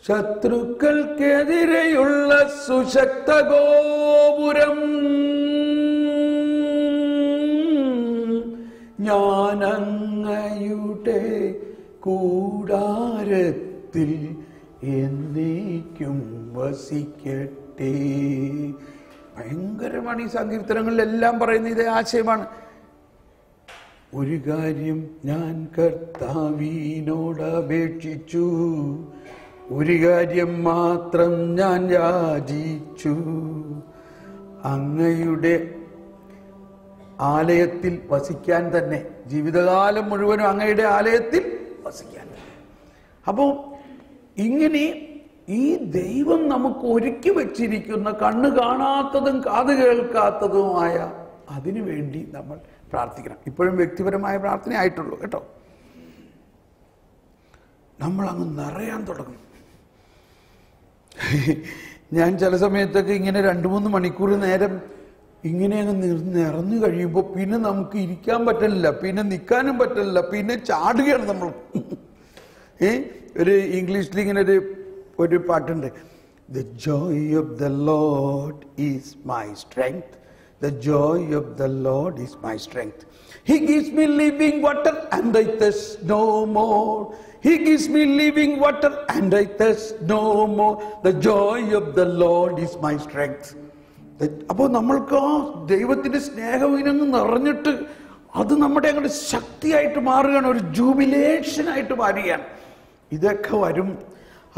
ശത്രുക്കൾക്കെതിരെയുള്ള സുശക്ത ഗോപുരം ഞാനങ്ങയുടെ കൂടാരത്തിൽ എന്നേക്കും വസിക്കട്ടെ. ഭയങ്കരമാണ് ഈ സങ്കീർത്തനങ്ങളിലെല്ലാം പറയുന്ന ഇതേ ആശയമാണ്. ഒരു കാര്യം ഞാൻ കർത്താവിനോട് അപേക്ഷിച്ചു, ഒരു കാര്യം മാത്രം ഞാൻ യാചിച്ചു, അങ്ങയുടെ ആലയത്തിൽ വസിക്കാൻ തന്നെ, ജീവിതകാലം മുഴുവനും അങ്ങയുടെ ആലയത്തിൽ വസിക്കാൻ. അപ്പോൾ ഇങ്ങനെ ഈ ദൈവം നമുക്ക് ഒരുക്കി വച്ചിരിക്കുന്ന കണ്ണ് കാണാത്തതും കാത് കേൾക്കാത്തതുമായ അതിനു വേണ്ടി നമ്മൾ പ്രാർത്ഥിക്കണം. ഇപ്പോഴും വ്യക്തിപരമായ പ്രാർത്ഥന ആയിട്ടുള്ളൂ കേട്ടോ. നമ്മൾ അങ്ങ് നിറയാൻ തുടങ്ങും. ഞാൻ ചില സമയത്തൊക്കെ ഇങ്ങനെ 2-3 മണിക്കൂർ നേരം ഇങ്ങനെ അങ്ങ് നിറഞ്ഞു കഴിയുമ്പോൾ പിന്നെ നമുക്ക് ഇരിക്കാൻ പറ്റില്ല, പിന്നെ നിൽക്കാനും പറ്റില്ല, പിന്നെ ചാടുകയാണ് നമ്മൾ. ഒരു ഇംഗ്ലീഷിൽ ഇങ്ങനെ ഒരു പാട്ടുണ്ട്, The joy of the Lord is my strength. The joy of the Lord is my strength. He gives me living water and I thirst no more. He gives me living water and I thirst no more. The joy of the Lord is my strength. അപ്പോൾ നമ്മൾക്ക് ആ ദൈവത്തിൻ്റെ സ്നേഹം ഇതിനൊന്ന് നിറഞ്ഞിട്ട് അത് നമ്മുടെ അങ്ങോട്ട് ശക്തിയായിട്ട് മാറുകയാണ്, ഒരു ജൂബിലേഷനായിട്ട് മാറുകയാണ്. ഇതൊക്കെ വരും.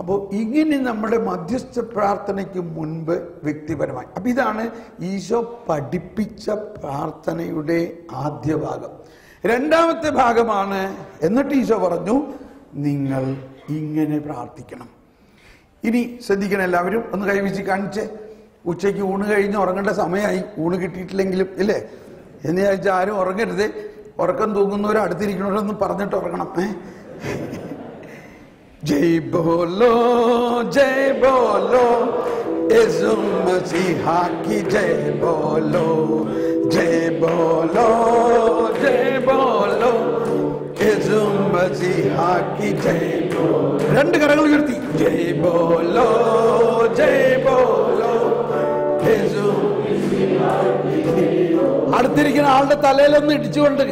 അപ്പോൾ ഇങ്ങനെ നമ്മുടെ മധ്യസ്ഥ പ്രാർത്ഥനയ്ക്ക് മുൻപ് വ്യക്തിപരമായി, അപ്പം ഇതാണ് ഈശോ പഠിപ്പിച്ച പ്രാർത്ഥനയുടെ ആദ്യ ഭാഗം. രണ്ടാമത്തെ ഭാഗമാണ്, എന്നിട്ട് ഈശോ പറഞ്ഞു നിങ്ങൾ ഇങ്ങനെ പ്രാർത്ഥിക്കണം. ഇനി ശ്രദ്ധിക്കണം എല്ലാവരും, ഒന്ന് കൈവച്ച് കാണിച്ച്. ഉച്ചയ്ക്ക് ഊണ് കഴിഞ്ഞ് ഉറങ്ങേണ്ട സമയമായി, ഊണ് കിട്ടിയിട്ടില്ലെങ്കിലും ഇല്ലേ എന്ന് വിചാരിച്ചാൽ ആരും ഉറങ്ങരുത്. ഉറക്കം തൂങ്ങുന്നവർ അടുത്തിരിക്കണവരൊന്നും പറഞ്ഞിട്ട് ഉറങ്ങണം. जय बोलो यीशु मसीहा की जय बोलो यीशु मसीहा की जय बोलो. രണ്ട് കരങ്ങൾ ഉയർത്തി ജയ് ബോലോ യേശു. അടുത്തിരിക്കുന്ന ആളുടെ തലയിലൊന്ന് ഇടിച്ചുകൊണ്ട്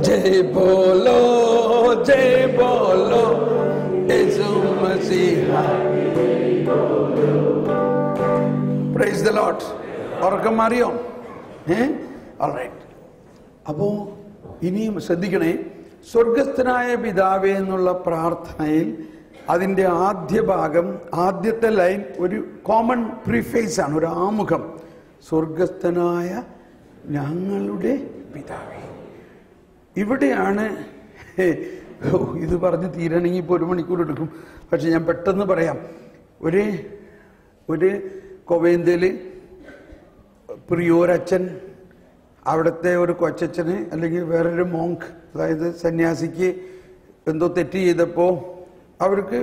जय बोलो यीशु मसीहा. Praise the Lord. ഉറക്കം മാറിയോ? ഓൾറൈറ്റ്. അപ്പോൾ ഇനിയും ശ്രദ്ധിക്കണേ, സ്വർഗസ്ഥനായ പിതാവേ എന്നുള്ള പ്രാർത്ഥനയിൽ അതിൻ്റെ ആദ്യ ഭാഗം, ആദ്യത്തെ ലൈൻ ഒരു കോമൺ പ്രിഫേസ് ആണ്, ഒരു ആമുഖം. സ്വർഗസ്ഥനായ ഞങ്ങളുടെ പിതാവേ. ഇവിടെയാണ് ഇത് പറഞ്ഞ് തീരണമെങ്കിൽ ഇപ്പോൾ 1 മണിക്കൂർ എടുക്കും, പക്ഷെ ഞാൻ പെട്ടെന്ന് പറയാം. ഒരു കൊവേന്തയിൽ പ്രിയോരച്ഛൻ അവിടുത്തെ ഒരു കൊച്ചച്ഛന് അല്ലെങ്കിൽ വേറൊരു മോങ്ക്, അതായത് സന്യാസിക്ക് എന്തോ തെറ്റ് ചെയ്തപ്പോൾ അവർക്ക്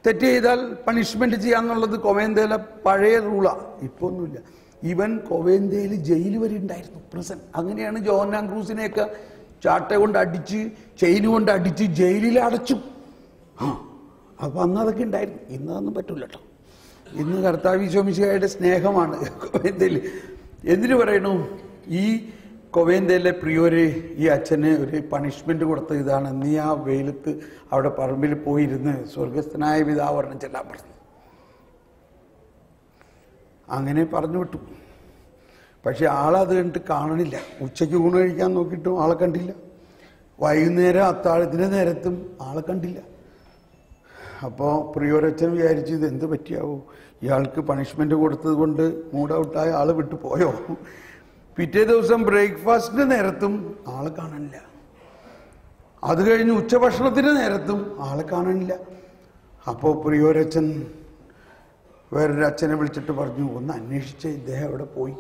തെറ്റ് ചെയ്താൽ പണിഷ്മെന്റ് ചെയ്യാന്നുള്ളത് കൊവേന്തയിലെ പഴയ റൂളാണ്, ഇപ്പോൾ ഒന്നുമില്ല. ഈവൻ കൊവേന്തയിൽ ജയിൽ വരെ ഉണ്ടായിരുന്നു, പ്രസൻ. അങ്ങനെയാണ് ജോഹന്നാൻ ക്രൂസിനെയൊക്കെ ചാട്ട കൊണ്ട് അടിച്ച് ചെയിൻ കൊണ്ട് അടിച്ച് ജയിലിൽ അടച്ചു. അപ്പം അന്ന് അതൊക്കെ ഉണ്ടായിരുന്നു. ഇന്ന് അതൊന്നും പറ്റില്ല കേട്ടോ. ഇന്ന് കർത്താവ് ഈശോ മിശിഹായുടെ സ്നേഹമാണ് കൊവേന്തയിൽ. എന്തിനു പറയണു? ഈ കൊവേന്തയിലെ പ്രിയോര് ഈ അച്ഛന് ഒരു പണിഷ്മെന്റ് കൊടുത്ത ഇതാണ്, നീ ആ വെയിലത്ത് അവിടെ പറമ്പിൽ പോയിരുന്ന് സ്വർഗസ്ഥനായ പിതാവ് പറഞ്ഞ് ചെല്ലാൻ പറഞ്ഞു. അങ്ങനെ പറഞ്ഞു വിട്ടു. പക്ഷെ ആളത് കണ്ടിട്ട് കാണണില്ല. ഉച്ചയ്ക്ക് ഊണ് കഴിക്കാൻ നോക്കിയിട്ടും ആളെ കണ്ടില്ല. വൈകുന്നേരം അത്താഴത്തിൻ്റെ നേരത്തും ആളെ കണ്ടില്ല. അപ്പോൾ പ്രിയോരച്ഛൻ വിചാരിച്ചു ഇത് എന്ത് പറ്റിയാവോ, ഇയാൾക്ക് പണിഷ്മെന്റ് കൊടുത്തത് കൊണ്ട് മൂഡ് ഔട്ടായ ആൾ വിട്ടു പോയോ. പിറ്റേ ദിവസം ബ്രേക്ക്ഫാസ്റ്റിന്റെ നേരത്തും ആളെ കാണാനില്ല. അത് കഴിഞ്ഞ് ഉച്ചഭക്ഷണത്തിന് നേരത്തും ആളെ കാണാനില്ല. അപ്പോൾ പ്രിയോരച്ഛൻ വേറൊരു അച്ഛനെ വിളിച്ചിട്ട് പറഞ്ഞു, ഒന്ന് അന്വേഷിച്ച് ഇദ്ദേഹം അവിടെ പോയി.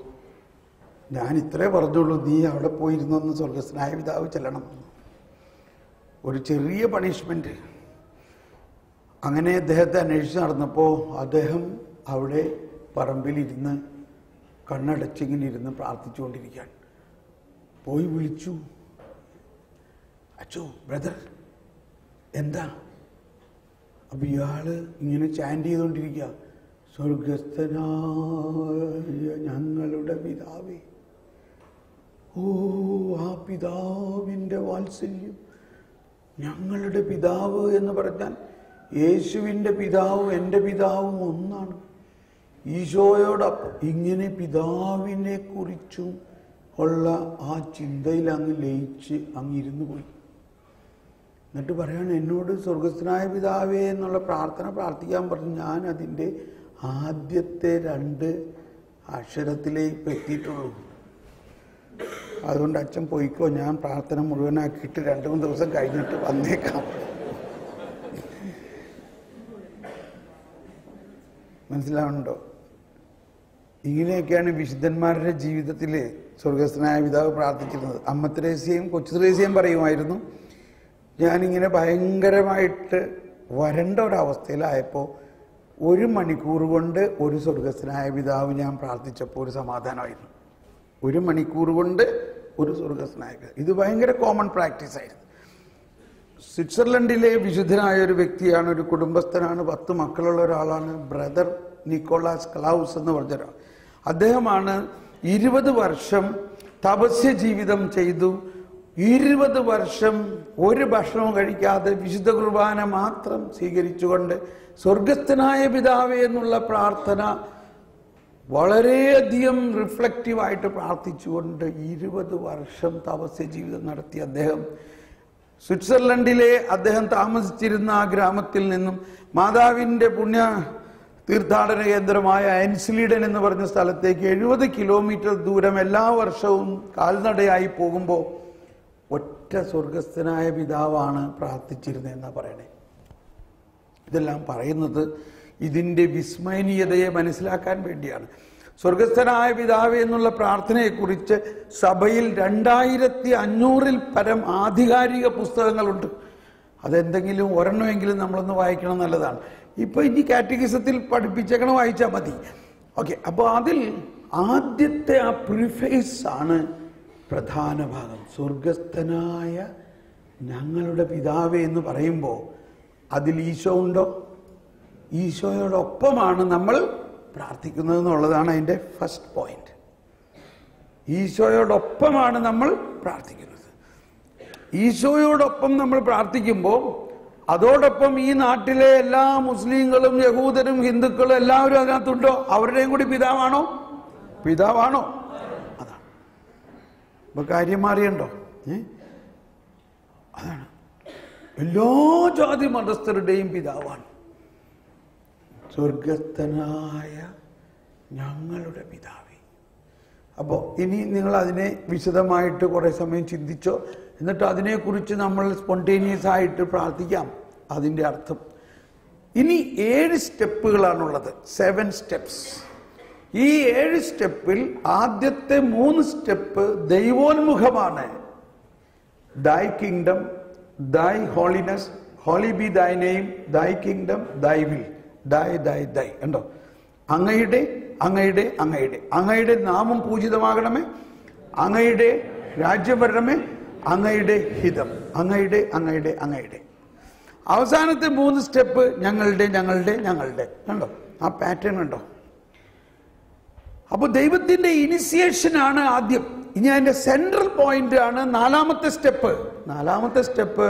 ഞാൻ ഇത്രേ പറഞ്ഞുള്ളൂ, നീ അവിടെ പോയിരുന്നൊന്ന് സ്വർഗസ്ഥനായ പിതാവ് ചെല്ലണം. ഒരു ചെറിയ പണിഷ്മെന്റ്. അങ്ങനെ അദ്ദേഹത്തെ അന്വേഷിച്ച് നടന്നപ്പോൾ അദ്ദേഹം അവിടെ പറമ്പിലിരുന്ന് കണ്ണടച്ചിങ്ങനെ ഇരുന്ന് പ്രാർത്ഥിച്ചുകൊണ്ടിരിക്കാൻ. പോയി വിളിച്ചു, അച്ചോ ബ്രദർ എന്താ? അപ്പൊ ഇയാള് ഇങ്ങനെ ചാൻഡ് ചെയ്തുകൊണ്ടിരിക്കുക, സ്വർഗസ്ഥനായ ഞങ്ങളുടെ പിതാവേ. ഓ, ആ പിതാവിൻ്റെ വാത്സല്യം. ഞങ്ങളുടെ പിതാവ് എന്ന് പറഞ്ഞാൽ യേശുവിൻ്റെ പിതാവും എൻ്റെ പിതാവും ഒന്നാണ്. ഈശോയോടൊപ്പം ഇങ്ങനെ പിതാവിനെ കുറിച്ചും ഉള്ള ആ ചിന്തയിൽ അങ്ങ് ലയിച്ച് അങ്ങ് ഇരുന്നു പോയി. എന്നിട്ട് പറയാണ്, എന്നോട് സ്വർഗസ്ഥനായ പിതാവേ എന്നുള്ള പ്രാർത്ഥന പ്രാർത്ഥിക്കാൻ പറഞ്ഞു. ഞാൻ അതിൻ്റെ ആദ്യത്തെ 2 അക്ഷരത്തിലേ എത്തിയിട്ടുള്ളൂ. അതുകൊണ്ട് അച്ഛൻ പോയിക്കോ, ഞാൻ പ്രാർത്ഥന മുഴുവനാക്കിയിട്ട് 2-3 ദിവസം കഴിഞ്ഞിട്ട് വന്നേക്കാം. മനസ്സിലാവുന്നുണ്ടോ? ഇങ്ങനെയൊക്കെയാണ് വിശുദ്ധന്മാരുടെ ജീവിതത്തിൽ സ്വർഗസ്ഥനായ പിതാവ് പ്രാർത്ഥിച്ചിരുന്നത്. അമ്മ ത്രേസ്യയും കൊച്ചു ത്രേസ്യയും പറയുമായിരുന്നു, ഞാനിങ്ങനെ ഭയങ്കരമായിട്ട് വരണ്ട ഒരവസ്ഥയിലായപ്പോൾ 1 മണിക്കൂർ കൊണ്ട് ഒരു സ്വർഗസ്ഥനായ പിതാവ് ഞാൻ പ്രാർത്ഥിച്ചപ്പോൾ ഒരു സമാധാനമായിരുന്നു. 1 മണിക്കൂർ കൊണ്ട് ഒരു സ്വർഗസ്ഥനായ പിതാവ്. ഇത് ഭയങ്കര കോമൺ പ്രാക്ടീസ് ആയിരുന്നു. സ്വിറ്റ്സർലൻഡിലെ വിശുദ്ധനായ ഒരു വ്യക്തിയാണ്, ഒരു കുടുംബസ്ഥനാണ്, 10 മക്കളുള്ള ഒരാളാണ്. ബ്രദർ നിക്കോളാസ് ക്ലൗസ് എന്ന് പറഞ്ഞൊരാൾ. അദ്ദേഹമാണ് 20 വർഷം തപസ്യ ജീവിതം ചെയ്തു. 20 വർഷം ഒരു ഭക്ഷണവും കഴിക്കാതെ വിശുദ്ധ കുർബാന മാത്രം സ്വീകരിച്ചുകൊണ്ട് സ്വർഗസ്ഥനായ പിതാവേ എന്നുള്ള പ്രാർത്ഥന വളരെയധികം റിഫ്ലക്റ്റീവായിട്ട് പ്രാർത്ഥിച്ചുകൊണ്ട് 20 വർഷം തപസ്യ ജീവിതം നടത്തി അദ്ദേഹം സ്വിറ്റ്സർലൻഡിലെ അദ്ദേഹം താമസിച്ചിരുന്ന ആ ഗ്രാമത്തിൽ നിന്നും മാതാവിൻ്റെ പുണ്യ തീർത്ഥാടന കേന്ദ്രമായ ഐൻസ്ലീഡൻ എന്ന് പറഞ്ഞ സ്ഥലത്തേക്ക് 70 കിലോമീറ്റർ ദൂരം എല്ലാ വർഷവും കാൽനടയായി പോകുമ്പോൾ ഒറ്റ സ്വർഗസ്ഥനായ പിതാവാണ് പ്രാർത്ഥിച്ചിരുന്നതെന്നാണ് പറയണേ. ഇതെല്ലാം പറയുന്നത് ഇതിൻ്റെ വിസ്മയനീയതയെ മനസ്സിലാക്കാൻ വേണ്ടിയാണ്. സ്വർഗസ്ഥനായ പിതാവ് എന്നുള്ള പ്രാർത്ഥനയെക്കുറിച്ച് സഭയിൽ 2500-ൽ പരം ആധികാരിക പുസ്തകങ്ങളുണ്ട്. അതെന്തെങ്കിലും ഒരെണ്ണമെങ്കിലും നമ്മളൊന്ന് വായിക്കണം, നല്ലതാണ്. ഇപ്പൊ ഇനി കാറ്റഗിസത്തിൽ പഠിപ്പിച്ചേക്കണം, വായിച്ചാൽ മതി. ഓക്കെ, അപ്പോൾ അതിൽ ആദ്യത്തെ ആ പ്രിഫേസ് ആണ് പ്രധാന ഭാഗം. സ്വർഗസ്ഥനായ ഞങ്ങളുടെ പിതാവേ എന്ന് പറയുമ്പോൾ അതിൽ ഈശോ ഉണ്ടോ? ഈശോയോടൊപ്പമാണ് നമ്മൾ പ്രാർത്ഥിക്കുന്നത് എന്നുള്ളതാണ് അതിൻ്റെ ഫസ്റ്റ് പോയിന്റ്. ഈശോയോടൊപ്പമാണ് നമ്മൾ പ്രാർത്ഥിക്കുന്നത്. ഈശോയോടൊപ്പം നമ്മൾ പ്രാർത്ഥിക്കുമ്പോൾ അതോടൊപ്പം ഈ നാട്ടിലെ എല്ലാ മുസ്ലിങ്ങളും യഹൂദരും ഹിന്ദുക്കളും എല്ലാവരും അതിനകത്തുണ്ടോ? അവരുടെയും കൂടി പിതാവാണോ? പിതാവാണോ? അതാണ്. ഇപ്പൊ കാര്യം മാറിയണ്ടോ? അതാണ്. എല്ലാ ജാതി മതസ്ഥരുടെയും പിതാവാണ്. സ്വർഗസ്ഥനായ ഞങ്ങളുടെ പിതാവേ. അപ്പോൾ ഇനി നിങ്ങൾ അതിനെ വിശദമായിട്ട് കുറേ സമയം ചിന്തിച്ചോ, എന്നിട്ട് അതിനെക്കുറിച്ച് നമ്മൾ സ്പോണ്ടേനിയസ് ആയിട്ട് പ്രാർത്ഥിക്കാം. അതിൻ്റെ അർത്ഥം ഇനി 7 സ്റ്റെപ്പുകളാണുള്ളത്, 7 സ്റ്റെപ്സ്. ഈ 7 സ്റ്റെപ്പിൽ ആദ്യത്തെ 3 step ദൈവോന്മുഖമാണ്. Thy kingdom, thy holiness, holy be thy name, thy kingdom, thy will, thy thy ദൈ. ഉണ്ടോ? അങ്ങയുടെ അങ്ങയുടെ അങ്ങയുടെ അങ്ങയുടെ നാമം പൂജിതമാകണമേ, അങ്ങയുടെ രാജ്യം വരണമേ, അങ്ങയുടെ ഹിതം, അങ്ങയുടെ അങ്ങയുടെ അങ്ങയുടെ. അവസാനത്തെ 3 സ്റ്റെപ്പ് ഞങ്ങളുടെ ഞങ്ങളുടെ ഞങ്ങളുടെ. കണ്ടോ ആ പാറ്റേൺ? കണ്ടോ? അപ്പൊ ദൈവത്തിന്റെ ഇനിസിയേഷൻ ആണ് ആദ്യം. ഇനി അതിന്റെ സെൻട്രൽ പോയിന്റ് ആണ് 4ാമത്തെ സ്റ്റെപ്പ്. 4ാമത്തെ സ്റ്റെപ്പ്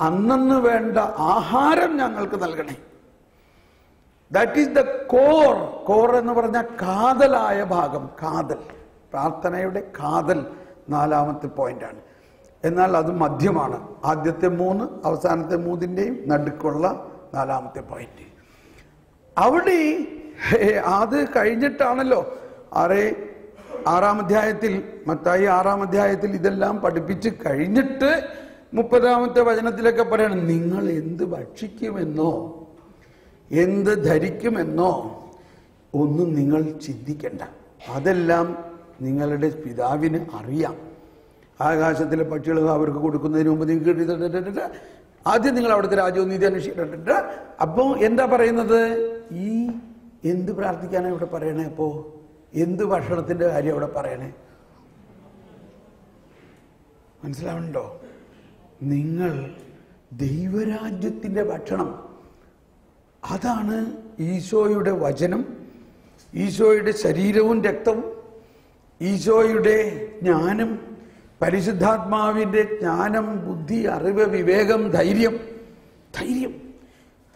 അന്നു വേണ്ട ആഹാരം ഞങ്ങൾക്ക് നൽകണേ. That is the core. Core എന്ന് പറഞ്ഞാൽ കാതലായ ഭാഗം. കാതൽ, പ്രാർത്ഥനയുടെ കാതൽ 4ാമത്തെ പോയിന്റാണ്. എന്നാൽ അത് മധ്യമാണ്. ആദ്യത്തെ 3, അവസാനത്തെ 3ന്റെയും നടുക്കുള്ള 4ാമത്തെ പോയിന്റ്. അവിടെ അത് കഴിഞ്ഞിട്ടാണല്ലോ മത്തായി 6-ാം അധ്യായത്തിൽ ഇതെല്ലാം പഠിപ്പിച്ച് കഴിഞ്ഞിട്ട് 30-ാമത്തെ വചനത്തിലൊക്കെ പറയണം, നിങ്ങൾ എന്ത് ഭക്ഷിക്കുമെന്നോ എന്ത് ധരിക്കുമെന്നോ ഒന്നും നിങ്ങൾ ചിന്തിക്കണ്ട, അതെല്ലാം നിങ്ങളുടെ പിതാവിന് അറിയാം. ആകാശത്തിലെ പക്ഷികൾ അവർക്ക് കൊടുക്കുന്നതിന് മുമ്പ് നിങ്ങൾക്ക് ആദ്യം നിങ്ങൾ അവിടുത്തെ രാജ്യവും നീതി അന്വേഷിച്ചിട്ടുണ്ട്. അപ്പോൾ എന്താ പറയുന്നത്? ഈ എന്ത് പ്രാർത്ഥിക്കാനാണ് ഇവിടെ പറയണേ? അപ്പോ എന്ത് ഭക്ഷണത്തിന്റെ കാര്യം അവിടെ പറയണേ? മനസ്സിലാവുന്നുണ്ടോ? നിങ്ങൾ ദൈവരാജ്യത്തിന്റെ ഭക്ഷണം, അതാണ് ഈശോയുടെ വചനം, ഈശോയുടെ ശരീരവും രക്തവും, ഈശോയുടെ ജ്ഞാനം, പരിശുദ്ധാത്മാവിന്റെ ജ്ഞാനം, ബുദ്ധി, അറിവ്, വിവേകം, ധൈര്യം,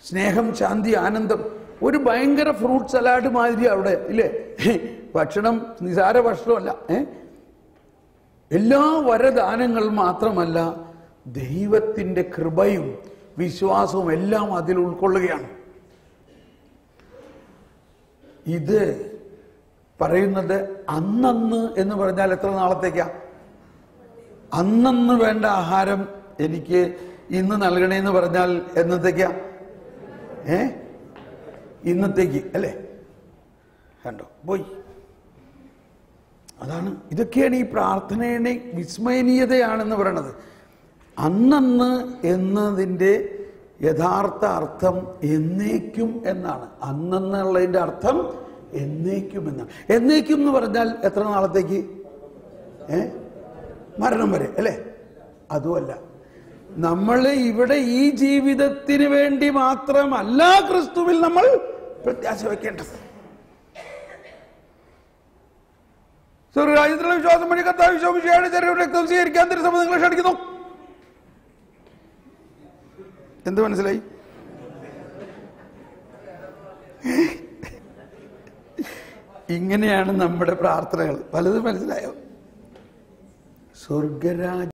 സ്നേഹം, ശാന്തി, ആനന്ദം. ഒരു ഭയങ്കര ഫ്രൂട്ട് സലാഡ് മാതിരി അവിടെ ഇല്ലേ? ഭക്ഷണം നിസാര ഭക്ഷണമല്ല. എല്ലാ വരദാനങ്ങൾ മാത്രമല്ല, ദൈവത്തിന്റെ കൃപയും വിശ്വാസവും എല്ലാം അതിൽ ഉൾക്കൊള്ളുകയാണ്. ഇത് പറയുന്നത് അന്നന്ന് എന്ന് പറഞ്ഞാൽ എത്ര നാളത്തേക്കാ? അന്നന്ന് വേണ്ട ആഹാരം എനിക്ക് ഇന്ന് നൽകണേന്ന് പറഞ്ഞാൽ എന്നത്തേക്കാ? ഇന്നത്തേക്ക് അല്ലേ? കണ്ടോ, പോയി. അതാണ്, ഇതൊക്കെയാണ് ഈ പ്രാർത്ഥനയുടെ വിസ്മയനീയതയാണെന്ന് പറയണത്. അന്നന്ന് എന്നതിൻ്റെ യഥാർത്ഥ അർത്ഥം എന്നേക്കും എന്നാണ്. അന്നെന്നുള്ളതിൻ്റെ അർത്ഥം എന്നേക്കും എന്നാണ്. എന്നേക്കും എന്ന് പറഞ്ഞാൽ എത്ര നാളത്തേക്ക്? മരണം വരെ അല്ലേ? അതുമല്ല, നമ്മൾ ഇവിടെ ഈ ജീവിതത്തിന് വേണ്ടി മാത്രമല്ല ക്രിസ്തുവിൽ നമ്മൾ പ്രത്യാശ വെക്കേണ്ടത്. സ്വർഗ്ഗരാജ്യത്തിലുള്ള വിശ്വാസം വഴി കർത്താവ് വിശ്വസിയുടെ ശരീരവും രക്തവും സ്വീകരിക്കാൻ തിരുസഭ നിങ്ങളെ ക്ഷണിക്കുന്നു. എന്ത് മനസ്സിലായി? ഇങ്ങനെയാണ് നമ്മുടെ പ്രാർത്ഥനകൾ. പലതും മനസ്സിലായോ? സ്വർഗരാജ്യ